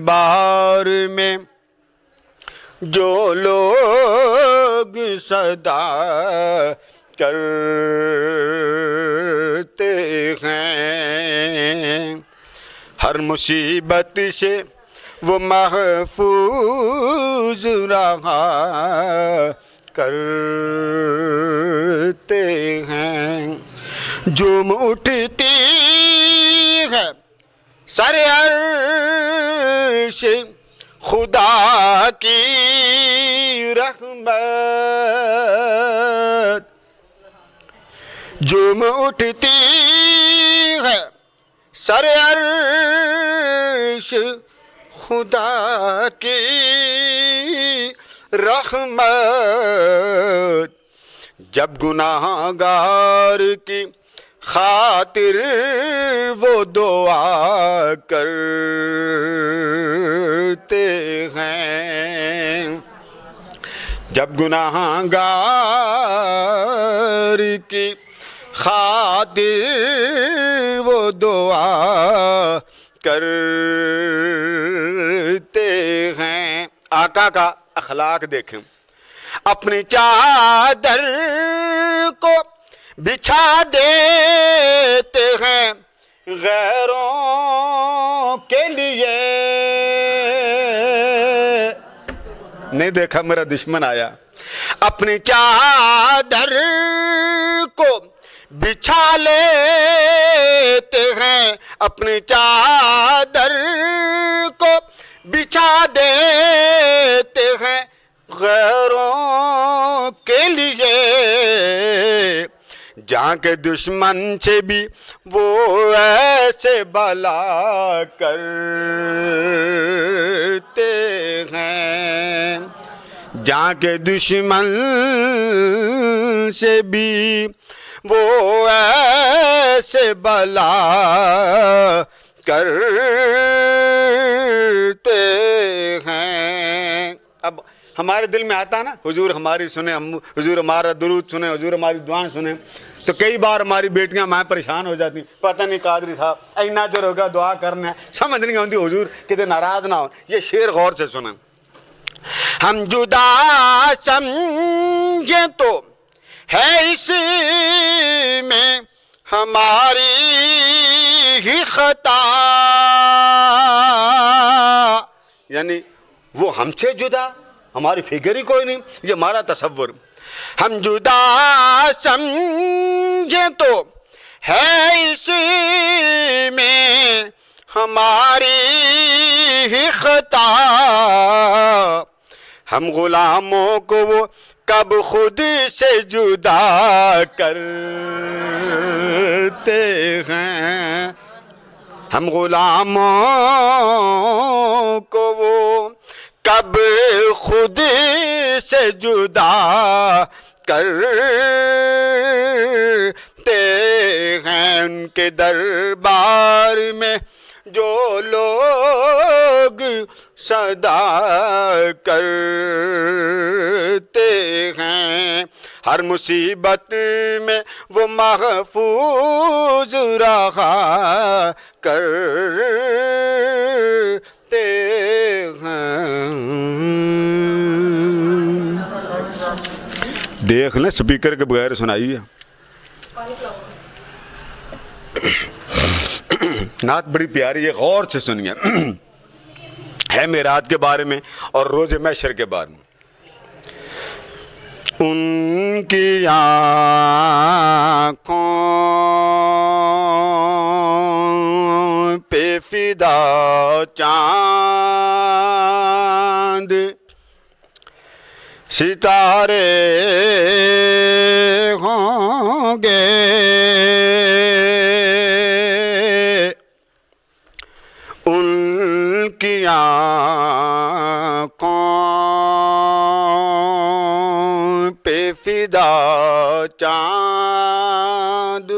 بار میں جو لوگ صدا کرتے ہیں، ہر مصیبت سے وہ محفوظ رہا کرتے ہیں۔ جھوم اٹھتی ہے سر عرش خدا کی رحمت، جھوم اٹھتی ہے سر عرش خدا کی رحمت، جب گناہ گار کی خاطر وہ دعا کرتے ہیں، جب گناہ گار کی خاطر وہ دعا کرتے ہیں۔ آقا کا اخلاق دیکھیں، اپنی چادر کو بچھا دیتے ہیں غیروں کے لیے، نہیں دیکھا میرا دشمن آیا، اپنی چادر کو بچھا لیتے ہیں، اپنی چادر کو بچھا دیتے ہیں غیروں کے لیے، جہاں کے دشمن سے بھی وہ ایسے بلا کرتے ہیں، جہاں کے دشمن سے بھی وہ ایسے بلا کرتے ہیں۔ اب ہمارے دل میں آتا نا حضور ہماری سنیں، حضور ہمارا درود سنیں، حضور ہماری دعائیں سنیں، تو کئی بار ہماری بیٹیاں مائیں پریشان ہو جاتی، پتہ نہیں قادری صاحب اینا چر ہوگا دعا کرنا ہے، سمجھ نہیں آتی حضور کتے ناراض نہ ہو۔ یہ شعر غور سے سنیں، ہم جدا سمجھیں تو ہے اس میں ہماری ہی خطا، یعنی وہ ہم سے جدا، ہماری فکر ہی کوئی نہیں، یہ ہمارا تصور۔ ہم جدا سمجھیں تو ہے اس میں ہماری ہی خطا، ہم غلاموں کو وہ کب خود سے جدا کرتے ہیں، ہم غلاموں کو وہ کب خود سے جدا کرتے ہیں، ان کے دربار میں جو لوگ صدا کرتے ہیں، ہر مصیبت میں وہ محفوظ رہا کرتے ہیں۔ دیکھ لیں سپیکر کے بغیر سنائی ہے نعت بڑی پیاری ہے، غور سے سنیے، ہے معراج کے بارے میں اور روز محشر کے بارے میں۔ ان کی آنکھوں پہ فدا چاند ستارے ہوں گے، ان کی آنکھوں پہ فدا چاند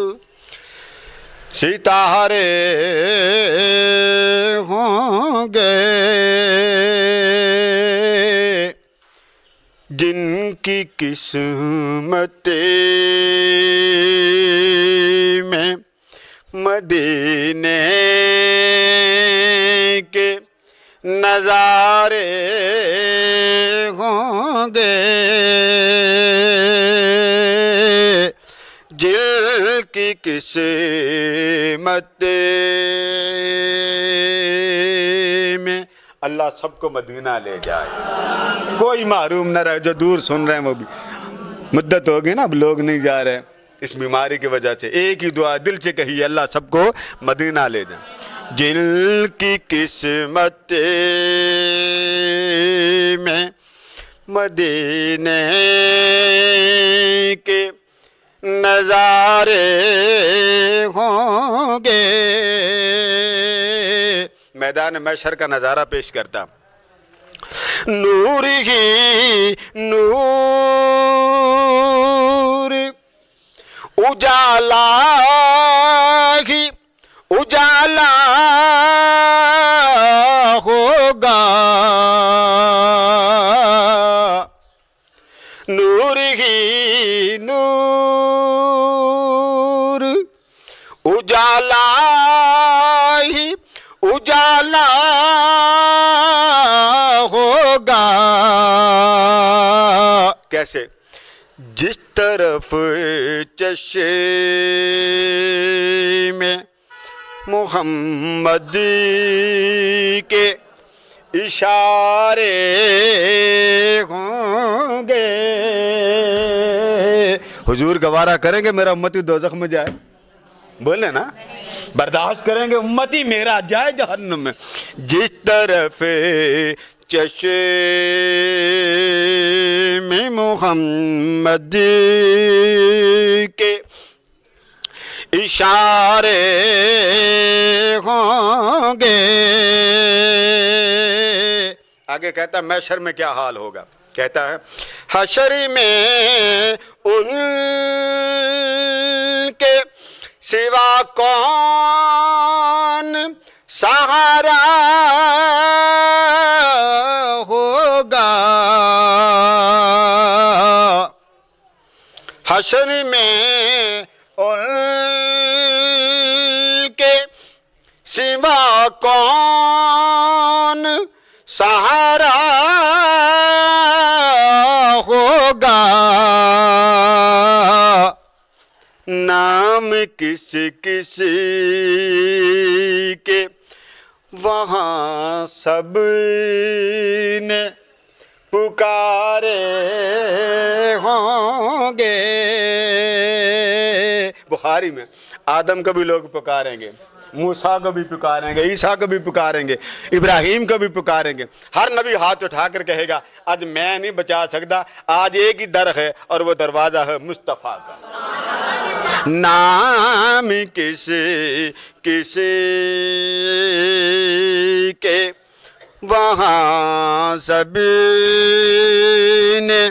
ستارے ہوں گے، جن کی قسمت میں مدینے کے نظارے ہوں گے جل کی قسمت میں اللہ سب کو مدینہ لے جائے، کوئی محروم نہ رہے۔ جو دور سن رہے ہیں وہ بھی مدت ہوگی نا، اب لوگ نہیں جا رہے اس بیماری کی وجہ سے، ایک ہی دعا دل سے کہیے، اللہ سب کو مدینہ لے جائے۔ جن کی قسمت میں مدینے کے نظارے ہوں گے، میدان محشر کا نظارہ پیش کرتا، نور ہی نور اجالا ہی اجالا ہوگا، نور ہی نور اجالا ہی اجالا ہوگا۔ کیسے؟ جس طرف چشم محمد کے اشارے ہوں گے۔ حضور گوارا کریں گے میرا امتی دوزخ میں جائے؟ بولے نا، برداشت کریں گے امتی میرا جائے جہنم میں؟ جس طرف چشم محمد کے اشارے ہوں گے۔ آگے کہتا ہے محشر میں کیا حال ہوگا، کہتا ہے حشر میں ان کے سوا کون سہارا ہوگا، حشر میں ان کے سوا کون سہارا ہوگا، نام کس کس کے وہاں سب نے پکارے ہوں گے۔ بخاری میں آدم کو بھی لوگ پکاریں گے، موسیٰ کو بھی پکاریں گے، عیسیٰ کو بھی پکاریں گے، ابراہیم کو بھی پکاریں گے۔ ہر نبی ہاتھ اٹھا کر کہے گا آج میں نہیں بچا سکتا، آج ایک ہی در ہے اور وہ دروازہ ہے مصطفیٰ کا۔ نام کسی کسی کے وہاں سب نے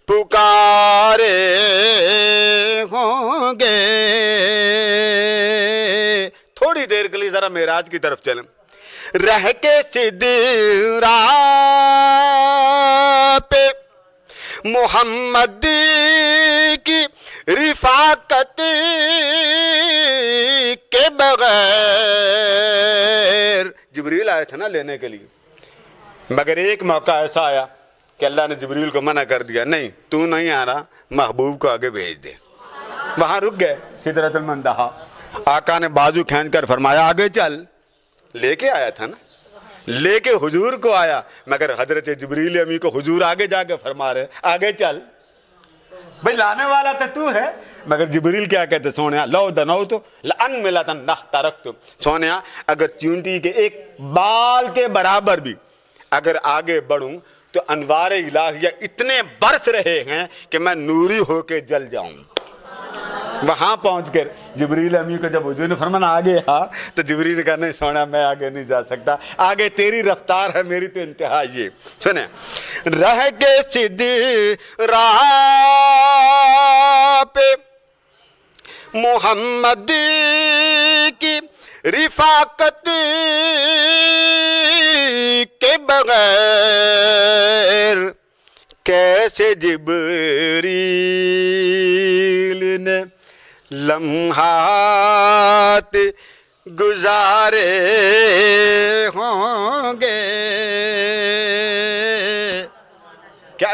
پکارے ہوں گے۔ تھوڑی دیر کے لیے ذرا معراج کی طرف چلیں۔ رہ کے سدرا پہ محمد کی رفاقت کے بغیر، جبریل آئے تھے نا لینے کے لیے، مگر ایک موقع ایسا آیا کہ اللہ نے جبریل کو منع کر دیا، نہیں تو نہیں آ رہا، محبوب کو آگے بھیج دے۔ وہاں رک گئے سدرۃ المنتہا، آقا نے بازو کھینچ کر فرمایا آگے چل، لے کے آیا تھا نا، لے کے حضور کو آیا، مگر حضرت جبریل امی کو حضور آگے جا کے فرما رہے آگے چل، بھئی لانے والا تو ہے، مگر جبریل کیا کہتے سونیا لو دنوتو لان ملتن نہ ترکتو، سونیا اگر چونٹی کے ایک بال کے برابر بھی اگر آگے بڑھوں تو انوار الہیہ اتنے برس رہے ہیں کہ میں نوری ہو کے جل جاؤں۔ وہاں پہنچ کر جبریل امی کو جب حضور نے فرمایا آگے ہاں، تو جبریل نے کہا نہیں سونا میں آگے نہیں جا سکتا، آگے تیری رفتار ہے، میری تو انتہا یہ۔ سنیں، رہ کے سدرا پہ محمد کی رفاقت کے بغیر کیسے جبریل نے لمحات گزارے ہوں گے۔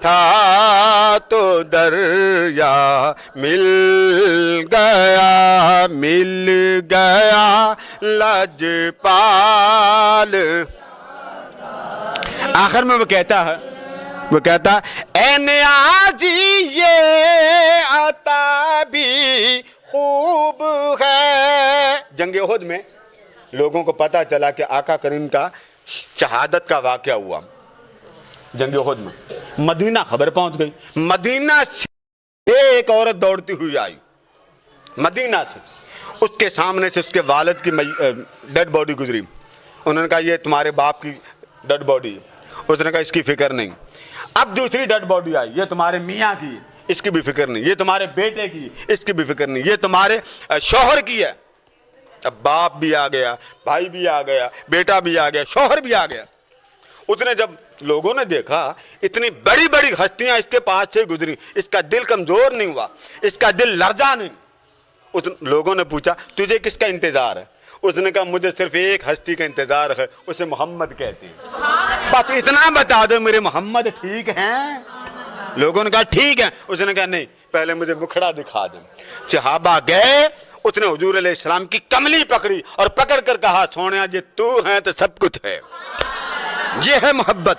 تھا تو دریا مل گیا لجپال۔ آخر میں وہ کہتا ہے اے نیازی یہ عطا بھی خوب ہے۔ جنگ احد میں لوگوں کو پتا چلا کہ آقا کریم کا شہادت کا واقعہ ہوا جنگ احد میں، مدینہ خبر پہنچ گئی، مدینہ سے ایک عورت دوڑتی ہوئی آئی مدینہ سے، اس کے سامنے سے اس کے والد کی ڈیڈ باڈی گزری، انہوں نے کہا یہ تمہارے باپ کی ڈیڈ باڈی ہے، اس نے کہا اس کی فکر نہیں۔ اب دوسری ڈیڈ باڈی آئی، یہ تمہارے میاں کی، اس کی بھی فکر نہیں، یہ تمہارے بیٹے کی، اس کی بھی فکر نہیں، یہ تمہارے شوہر کی ہے۔ اب باپ بھی آ گیا، بھائی بھی آ گیا، بیٹا بھی آ گیا، شوہر بھی آ گیا۔ اس نے جب لوگوں نے دیکھا اتنی بڑی بڑی ہستیاں اس کے پاس سے گزری، اس کا دل کمزور نہیں ہوا، اس کا دل لرزا نہیں۔ لوگوں نے پوچھا تجھے کس کا انتظار ہے؟ اس نے کہا مجھے صرف ایک ہستی کا انتظار ہے، اسے محمد کہتے ہیں، بس اتنا بتا دو میرے محمد ٹھیک ہیں؟ لوگوں نے کہا ٹھیک ہے۔ اس نے کہا نہیں، پہلے مجھے مکھڑا دکھا دیں۔ صحابہ گئے، اس نے حضور علیہ السلام کی کملی پکڑی اور پکڑ کر کہا سونیا جی تو ہے تو سب کچھ ہے، یہ ہے محبت۔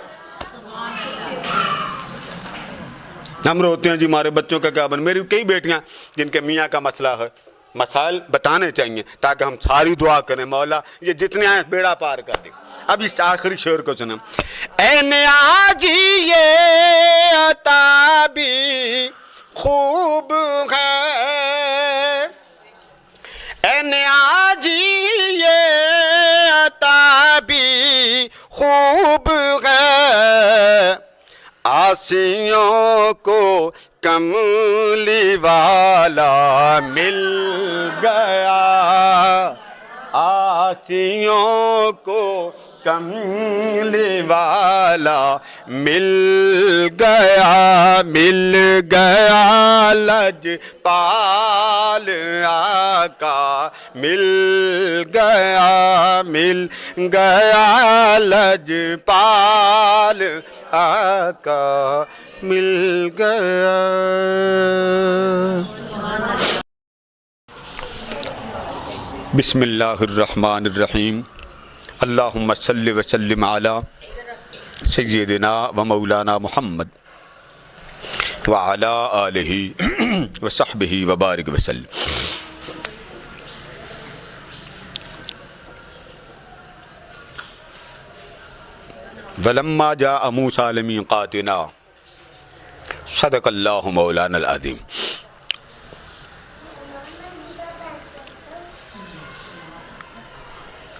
ہم روتے ہیں جی ہمارے بچوں کا کیا بن، میری کئی بیٹیاں جن کے میاں کا مسئلہ ہے، مسائل بتانے چاہیے تاکہ ہم ساری دعا کریں مولا یہ جتنے آئیں بیڑا پار کر دیں۔ اب اس آخری شعر کو سنیں، اے نیازی یہ عطا بھی خوب ہے، اے نیازی یہ عطا بھی خوب ہے، آسیوں کو کملی والا مل گیا، آسیوں کو کملی والا مل گیا، مل گیا لجپال آقا، مل گیا لجپال آقا، مل گیا۔ بسم اللہ الرحمن الرحیم، اللہم صلی وسلم علی سیدنا و مولانا محمد وعلی آلہ وصحبہ وبارک وسلم۔ ولما جاء موسیٰ لمیقاتنا صدق اللہ مولانا العظیم۔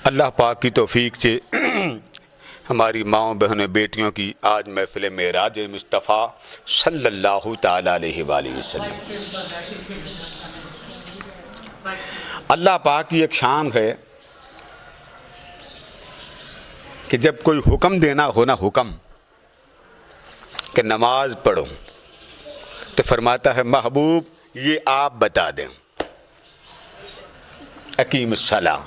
اللہ پاک کی توفیق سے ہماری ماؤں بہنوں بیٹیوں کی آج محفل معراج مصطفیٰ صلی اللہ تعالیٰ علیہ وآلہ وسلم۔ اللہ پاک کی ایک شان ہے کہ جب کوئی حکم دینا ہو نا، حکم کہ نماز پڑھو، تو فرماتا ہے محبوب یہ آپ بتا دیں، اقیم الصلاۃ،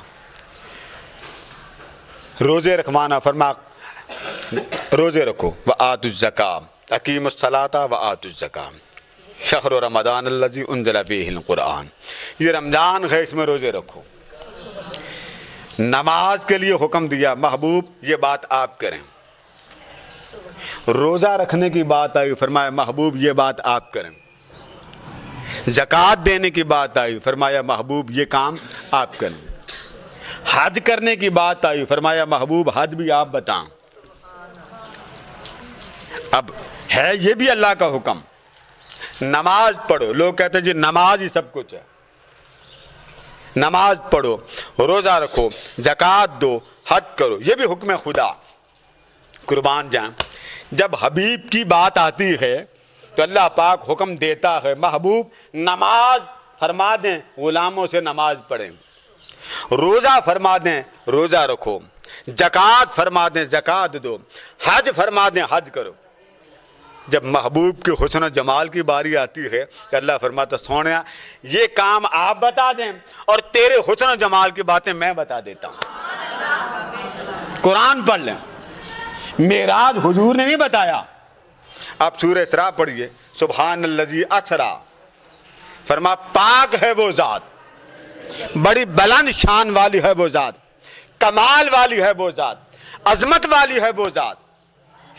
روزے رکھوانا، فرما روزے رکھو، وآتوا الزکاۃ، اقیم الصلاۃ وآتوا الزکاۃ، شہر رمضان الذی انزل فیہ القرآن، یہ رمضان ہے اس میں روزے رکھو۔ نماز کے لیے حکم دیا، محبوب یہ بات آپ کریں۔ روزہ رکھنے کی بات آئی، فرمایا محبوب یہ بات آپ کریں۔ زکوٰۃ دینے کی بات آئی، فرمایا محبوب یہ کام آپ کریں۔ حج کرنے کی بات آئی، فرمایا محبوب حج بھی آپ بتائیں۔ اب ہے یہ بھی اللہ کا حکم، نماز پڑھو، لوگ کہتے ہیں جی نماز ہی سب کچھ ہے، نماز پڑھو، روزہ رکھو، زکوٰۃ دو، حج کرو، یہ بھی حکم خدا، قربان جائیں۔ جب حبیب کی بات آتی ہے تو اللہ پاک حکم دیتا ہے محبوب نماز فرما دیں، غلاموں سے نماز پڑھیں، روزہ فرما دیں، روزہ رکھو، زکوٰۃ فرما دیں، زکوٰۃ دو، حج فرما دیں، حج کرو۔ جب محبوب کے حسن و جمال کی باری آتی ہے تو اللہ فرماتا سونیا یہ کام آپ بتا دیں اور تیرے حسن و جمال کی باتیں میں بتا دیتا ہوں۔ قرآن پڑھ لیں، معراج حضور نے نہیں بتایا، آپ سورہ اسراء پڑھیے، سبحان الذی اسرا، فرما پاک ہے وہ ذات، بڑی بلند شان والی ہے وہ ذات، کمال والی ہے وہ ذات، عظمت والی ہے وہ ذات۔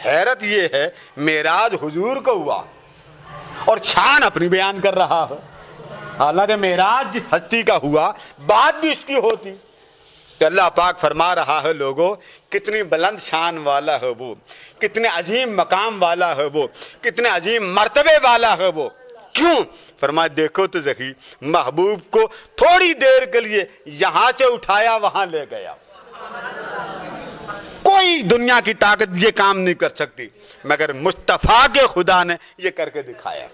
حیرت یہ ہے معراج حضور کو ہوا اور شان اپنی بیان کر رہا ہے، حالانکہ معراج جس ہستی کا ہوا بات بھی اس کی ہوتی۔ کہ اللہ پاک فرما رہا ہے لوگوں کتنی بلند شان والا ہے وہ، کتنے عظیم مقام والا ہے وہ، کتنے عظیم مرتبے والا ہے وہ۔ کیوں؟ فرمایا دیکھو تو صحیح، محبوب کو تھوڑی دیر کے لیے یہاں سے اٹھایا وہاں لے گیا۔ کوئی دنیا کی طاقت یہ کام نہیں کر سکتی مگر مصطفیٰ کے خدا نے یہ کر کے دکھایا۔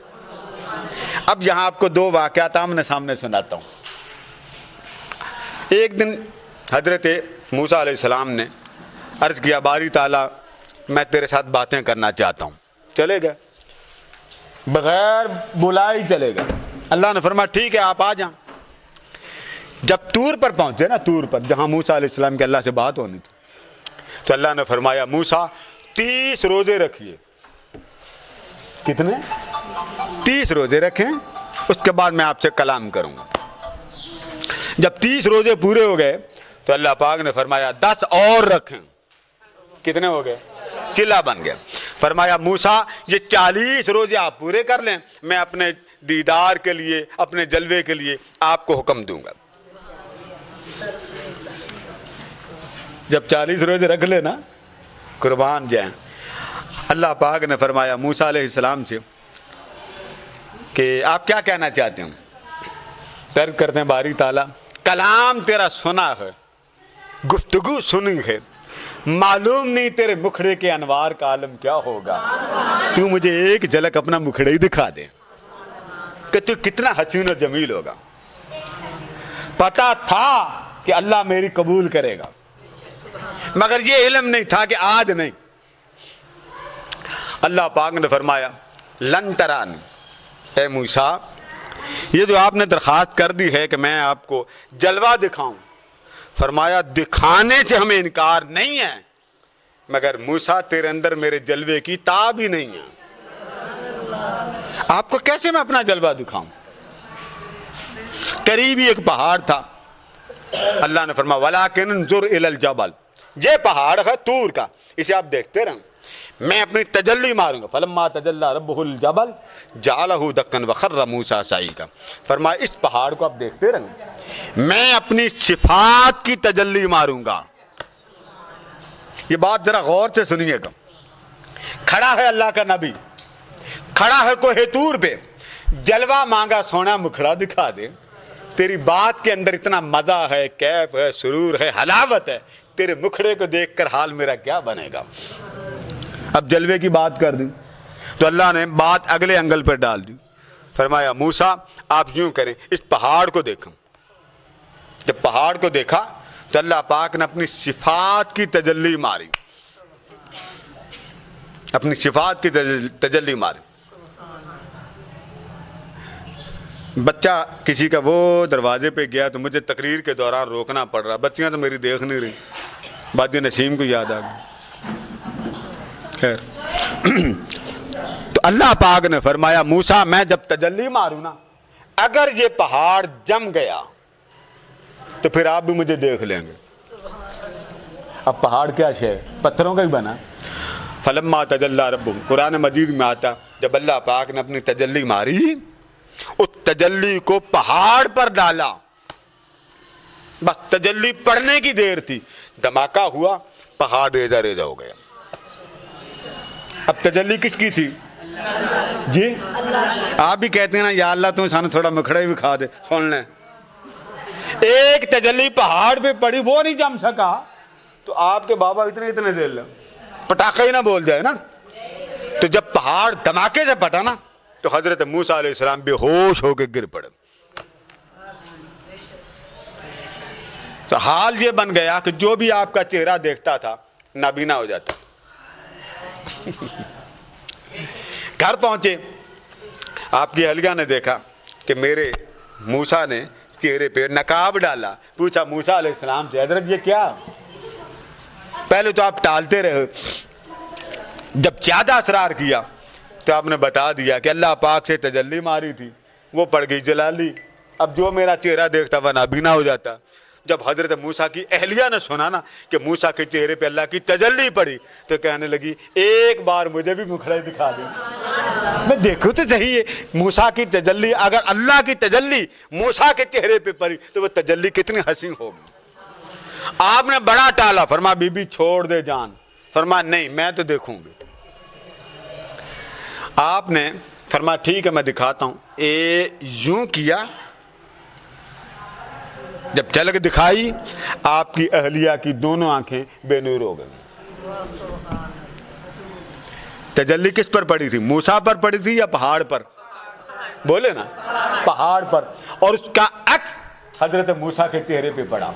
اب یہاں آپ کو دو واقعات آمنے سامنے سناتا ہوں۔ ایک دن حضرت موسیٰ علیہ السلام نے عرض کیا باری تعالیٰ میں تیرے ساتھ باتیں کرنا چاہتا ہوں، چلے گئے بغیر بلائے چلے گئے۔ اللہ نے فرمایا ٹھیک ہے آپ آ جائیں۔ جب طور پر پہنچے نا، طور پر جہاں موسیٰ علیہ السلام کی اللہ سے بات ہونی تھی، تو اللہ نے فرمایا موسیٰ 30 روزے رکھیے۔ کتنے؟ 30 روزے رکھیں، اس کے بعد میں آپ سے کلام کروں گا۔ جب 30 روزے پورے ہو گئے تو اللہ پاک نے فرمایا 10 اور رکھیں۔ کتنے ہو گئے؟ چلا بن گیا۔ فرمایا موسیٰ یہ 40 روزے آپ پورے کر لیں، میں اپنے دیدار کے لیے، اپنے جلوے کے لیے آپ کو حکم دوں گا۔ جب 40 روزے رکھ لے نا، قربان جائیں، اللہ پاک نے فرمایا موسیٰ علیہ السلام سے کہ آپ کیا کہنا چاہتے ہیں؟ درد کرتے ہیں باری تعالیٰ کلام تیرا سنا ہے، گفتگو سنی ہے، معلوم نہیں تیرے مکھڑے کے انوار کا عالم کیا ہوگا، تو مجھے ایک جھلک اپنا مکھڑے ہی دکھا دے کہ تو کتنا حسین و جمیل ہوگا۔ پتا تھا کہ اللہ میری قبول کرے گا، مگر یہ علم نہیں تھا کہ آج نہیں۔ اللہ پاک نے فرمایا لن ترانی، اے موسیٰ یہ جو آپ نے درخواست کر دی ہے کہ میں آپ کو جلوہ دکھاؤں، فرمایا دکھانے سے ہمیں انکار نہیں ہے، مگر موسیٰ تیرے اندر میرے جلوے کی تاب ہی نہیں ہے۔ آپ کو کیسے میں اپنا جلوہ دکھاؤں؟ قریب ہی ایک پہاڑ تھا، اللہ نے فرمایا وَلَٰكِنْ انظُرْ إِلَى الْجَبَلِ، یہ پہاڑ ہے طور کا، اسے آپ دیکھتے رہیں، میں اپنی تجلی ماروں گا۔ فلما تجلی ربہ الجبل جعلہ دکن وخر موسیٰ صعیقا، فرمایا اس پہاڑ کو آپ دیکھتے رہیں، میں اپنی صفات کی تجلی ماروں گا۔ یہ بات ذرا غور سے سنیے گا۔ کھڑا ہے اللہ کا نبی، کھڑا ہے کوہ طور پہ، جلوہ مانگا سونا مکھڑا دکھا دے۔ تیری بات کے اندر اتنا مزہ ہے، کیف ہے، سرور ہے، حلاوت ہے، تیرے مکھڑے کو دیکھ کر حال میرا کیا بنے گا۔ اب جلوے کی بات کر دی تو اللہ نے بات اگلے انگل پر ڈال دی، فرمایا موسیٰ آپ یوں کریں، اس پہاڑ کو دیکھیں۔ جب پہاڑ کو دیکھا تو اللہ پاک نے اپنی صفات کی تجلی ماری، اپنی صفات کی تجلی ماری۔ بچہ کسی کا وہ دروازے پہ گیا تو مجھے تقریر کے دوران روکنا پڑ رہا، بچیاں تو میری دیکھ نہیں رہی، بادی نسیم کو یاد آ گئی۔ خیر تو اللہ پاک نے فرمایا موسیٰ میں جب تجلی ماروں نا، اگر یہ پہاڑ جم گیا تو پھر آپ بھی مجھے دیکھ لیں گے۔ اب پہاڑ کیا ہے؟ پتھروں کا ہی بنا۔ فلما تجلی ربہ، قرآن مجید میں آتا جب اللہ پاک نے اپنی تجلی ماری، اس تجلی کو پہاڑ پر ڈالا، بس تجلی پڑنے کی دیر تھی، دھماکہ ہوا، پہاڑ ریزہ ریزہ ہو گیا۔ اب تجلی کس کی تھی؟ جی آپ بھی کہتے ہیں نا یا اللہ تم سانو تھوڑا مکھڑا ہی دکھا دے، سن لیں۔ ایک تجلی پہاڑ پہ پڑی، وہ نہیں جم سکا تو آپ کے بابا اتنے دے لیں، پٹاخہ ہی نہ بول جائے نا۔ تو جب پہاڑ دھماکے سے پھٹا نا تو حضرت موسیٰ علیہ السلام بے ہوش ہو کے گر پڑے۔ تو حال یہ بن گیا کہ جو بھی آپ کا چہرہ دیکھتا تھا نابینا ہو جاتا۔ گھر پہنچے، آپ کی اہلیہ نے دیکھا کہ میرے موسیٰ نے چہرے پہ نقاب ڈالا، پوچھا موسیٰ علیہ السلام سے حضرت یہ کیا؟ پہلے تو آپ ٹالتے رہے، جب زیادہ اصرار کیا تو آپ نے بتا دیا کہ اللہ پاک سے تجلی ماری تھی، وہ پڑ گئی جلالی، اب جو میرا چہرہ دیکھتا وہ نابینا ہو جاتا۔ جب حضرت موسیٰ کی اہلیہ نے سنا نا کہ موسیٰ کے چہرے پہ اللہ کی تجلی پڑی تو کہنے لگی ایک بار مجھے بھی مکھڑے دکھا دیں، میں دیکھوں تو صحیح ہے موسیٰ کی تجلی، اگر اللہ کی تجلی موسیٰ کے چہرے پہ پڑی تو وہ تجلی کتنی حسین ہوگی۔ آپ نے بڑا ٹالا، فرما بی بی چھوڑ دے جان، فرما نہیں میں تو دیکھوں گی۔ آپ نے فرما ٹھیک ہے میں دکھاتا ہوں، یوں کیا، جب چل کے دکھائی آپ کی اہلیہ کی دونوں آنکھیں بے نور ہو گئی۔ تجلی کس پر پڑی تھی؟ موسیٰ پر پڑی تھی یا پہاڑ پر؟ بولے نا، پہاڑ پر، اور اس کا عکس حضرت موسیٰ کے چہرے پہ پڑا۔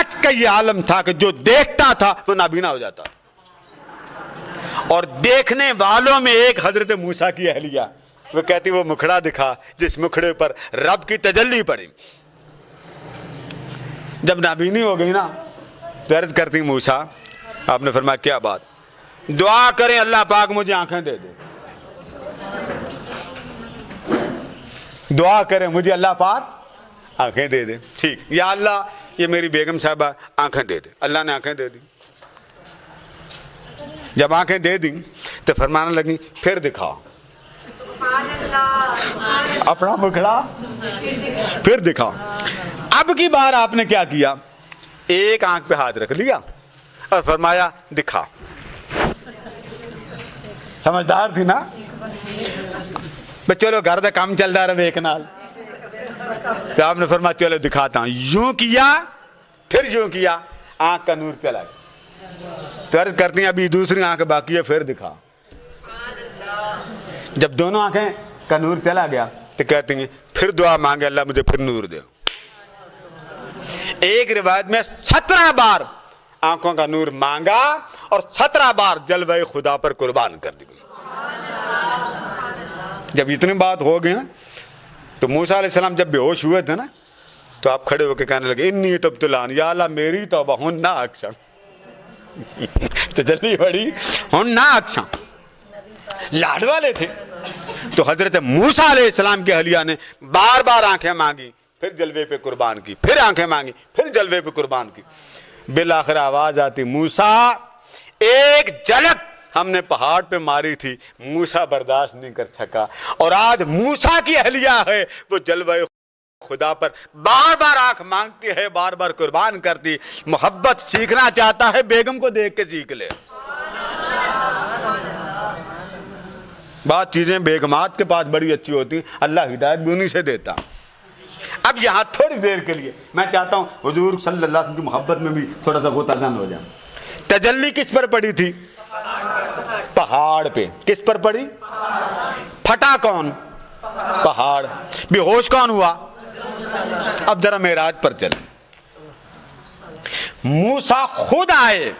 عکس کا یہ عالم تھا کہ جو دیکھتا تھا وہ نابینا ہو جاتا، اور دیکھنے والوں میں ایک حضرت موسیٰ کی اہلیہ، وہ کہتی وہ مکھڑا دکھا جس مکھڑے پر رب کی تجلی پڑی۔ جب نابینی ہو گئی نا تو عرض کرتی موسیٰ، آپ نے فرمایا کیا بات؟ دعا کریں اللہ پاک مجھے آنکھیں دے دے، دعا کریں مجھے اللہ پاک آنکھیں دے دے۔ ٹھیک، یا اللہ یہ میری بیگم صاحبہ آنکھیں دے دے۔ اللہ نے آنکھیں دے دی۔ جب آنکھیں دے دیں تو فرمانے لگی پھر دکھاؤ اپنا مکھڑا، پھر دکھاؤ۔ اب کی بار آپ نے کیا کیا؟ ایک آنکھ پہ ہاتھ رکھ لیا اور فرمایا دکھا۔ سمجھدار تھی نا؟ چلو گھر دا کام چلتا رہے ایک نال، تو آپ نے فرمایا چلو دکھاتا ہوں۔ یوں کیا، پھر یوں کیا، آنکھ کا نور چلا گیا۔ تو عرض کرتی ہیں ابھی دوسری آنکھ باقی ہے، پھر دکھا۔ جب دونوں آنکھیں کا نور چلا گیا تو کہتی ہیں پھر دعا مانگے اللہ مجھے پھر نور دے۔ ایک روایت میں 17 بار آنکھوں کا نور مانگا اور 17 بار جلوہ خدا پر قربان کر دی۔ جب اتنی بات ہو گئی نا تو موسیٰ علیہ السلام جب بے ہوش ہوئے تھے نا تو آپ کھڑے ہو کے کہنے لگے انی تبت الآن، یا اللہ میری توبہ ہن نہ اکشم، تجلی بڑی ہن نہ اکشم۔ لاڈ والے تھے تو حضرت موسیٰ علیہ السلام کے اہلیہ نے بار بار آنکھیں مانگی، پھر جلوے پہ قربان کی، پھر آنکھیں مانگی، پھر جلوے پہ قربان کی۔ بالآخر آواز آتی موسیٰ ایک جھلک ہم نے پہاڑ پہ ماری تھی، موسیٰ برداشت نہیں کر سکا، اور آج موسیٰ کی اہلیہ ہے وہ جلوہ خدا پر بار بار آنکھ مانگتی ہے، بار بار قربان کرتی۔ محبت سیکھنا چاہتا ہے بیگم کو دیکھ کے سیکھ لے۔ بات چیزیں بیگمات کے پاس بڑی اچھی ہوتی ہیں، اللہ ہدایت بھی انہی سے دیتا۔ اب یہاں تھوڑی دیر کے لیے میں چاہتا ہوں حضور صلی اللہ علیہ وسلم کی محبت میں بھی تھوڑا سا غوطہ زن ہو جائے۔ تجلی کس پر پڑی تھی؟ پہاڑ پہ۔ کس پر پڑی؟ پھٹا کون؟ پہاڑ۔ بے ہوش کون ہوا؟ اب ذرا معراج پر چل۔ موسیٰ خود آئے،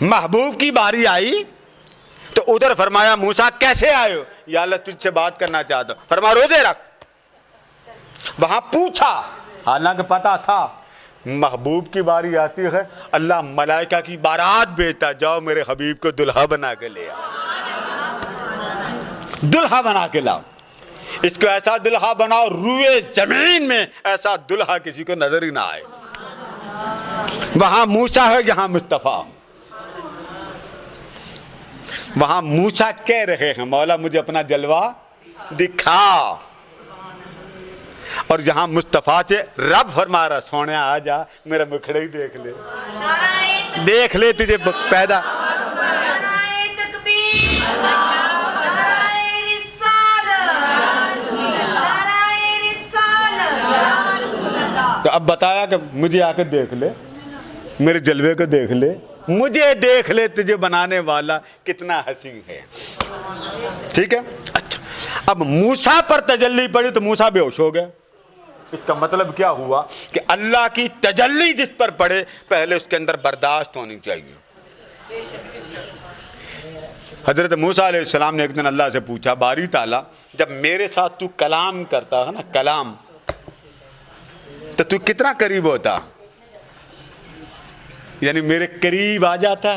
محبوب کی باری آئی تو ادھر فرمایا موسیٰ کیسے آئے ہو؟ یا اللہ تجھ سے بات کرنا چاہتا ہوں۔ فرمایا روزے رکھ۔ وہاں پوچھا، حالانکہ پتا تھا محبوب کی باری آتی ہے اللہ ملائکہ کی بارات بھیجتا، جاؤ میرے حبیب کو دلہا بنا کے لے آؤ، دلہا بنا کے لاؤ، اس کو ایسا دلہا بناؤ روئے زمین میں ایسا دلہا کسی کو نظر ہی نہ آئے۔ وہاں موسیٰ ہے، یہاں مصطفیٰ۔ وہاں موسیٰ کہہ رہے ہیں مولا مجھے اپنا جلوہ دکھا، اور یہاں مصطفیٰ سے رب فرما رہا سونے آ جا میرا مکھڑا ہی دیکھ لے، دیکھ لے تجھے پیدا۔ تو اب بتایا کہ مجھے آ کے دیکھ لے، میرے جلوے کو دیکھ لے، مجھے دیکھ لے، تجھے بنانے والا کتنا حسین ہے۔ ٹھیک ہے، اچھا اب موسیٰ پر تجلی پڑی تو موسیٰ بے ہوش ہو گیا۔ اس کا مطلب کیا ہوا کہ اللہ کی تجلی جس پر پڑے پہلے اس کے اندر برداشت ہونی چاہیے۔ حضرت موسیٰ علیہ السلام نے ایک دن اللہ سے پوچھا باری تعالیٰ جب میرے ساتھ تو کلام کرتا ہے نا، کلام، تو کتنا قریب ہوتا، یعنی میرے قریب آ جاتا،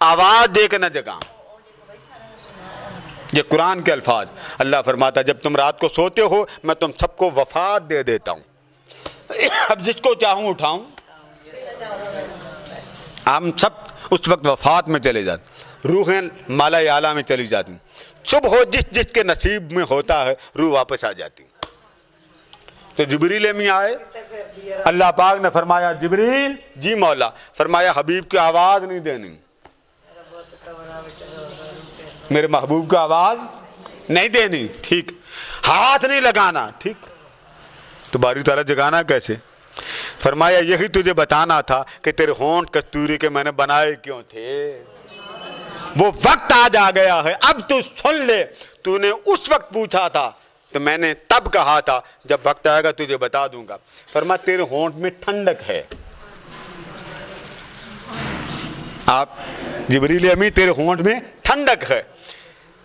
آواز دے کے نہ جگاؤں۔ یہ قرآن کے الفاظ۔ اللہ فرماتا ہے جب تم رات کو سوتے ہو میں تم سب کو وفات دے دیتا ہوں، اب جس کو چاہوں اٹھاؤں۔ ہم سب اس وقت وفات میں چلے جاتے، روحیں مالا اعلیٰ میں چلی جاتی، صبح ہو جس جس کے نصیب میں ہوتا ہے روح واپس آ جاتی۔ تو جبریل امین آئے، اللہ پاک نے فرمایا جبریل، جی مولا، فرمایا حبیب کی آواز نہیں دینی، میرے محبوب کو آواز نہیں دینی، ٹھیک، ہاتھ نہیں لگانا، ٹھیک۔ تو باری تعالیٰ جگانا کیسے؟ فرمایا یہی تجھے بتانا تھا کہ تیرے ہونٹ کستوری کے میں نے بنائے کیوں تھے، وہ وقت آج آ گیا ہے، اب تو سن لے، تو نے اس وقت پوچھا تھا تو میں نے تب کہا تھا جب وقت آئے گا تجھے بتا دوں گا۔ فرمایا تیرے ہونٹ میں ٹھنڈک ہے، آپ جبریل امین تیرے ہونٹ میں ٹھنڈک ہے،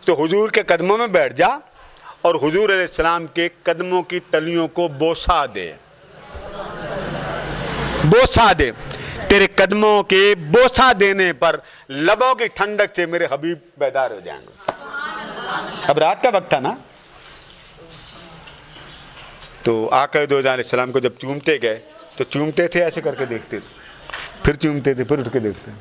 تو حضور کے قدموں میں بیٹھ جا اور حضور علیہ السلام کے قدموں کی تلیوں کو بوسا دے، بوسا دے، تیرے قدموں کے بوسا دینے پر لبوں کی ٹھنڈک سے میرے حبیب بیدار ہو جائیں گے۔ اب رات کا وقت تھا نا، تو آقا دو جہاں علیہ السلام کو جب چومتے گئے تو چومتے تھے ایسے کر کے دیکھتے تھے، پھر چومتے تھے، پھر اٹھ کے دیکھتے،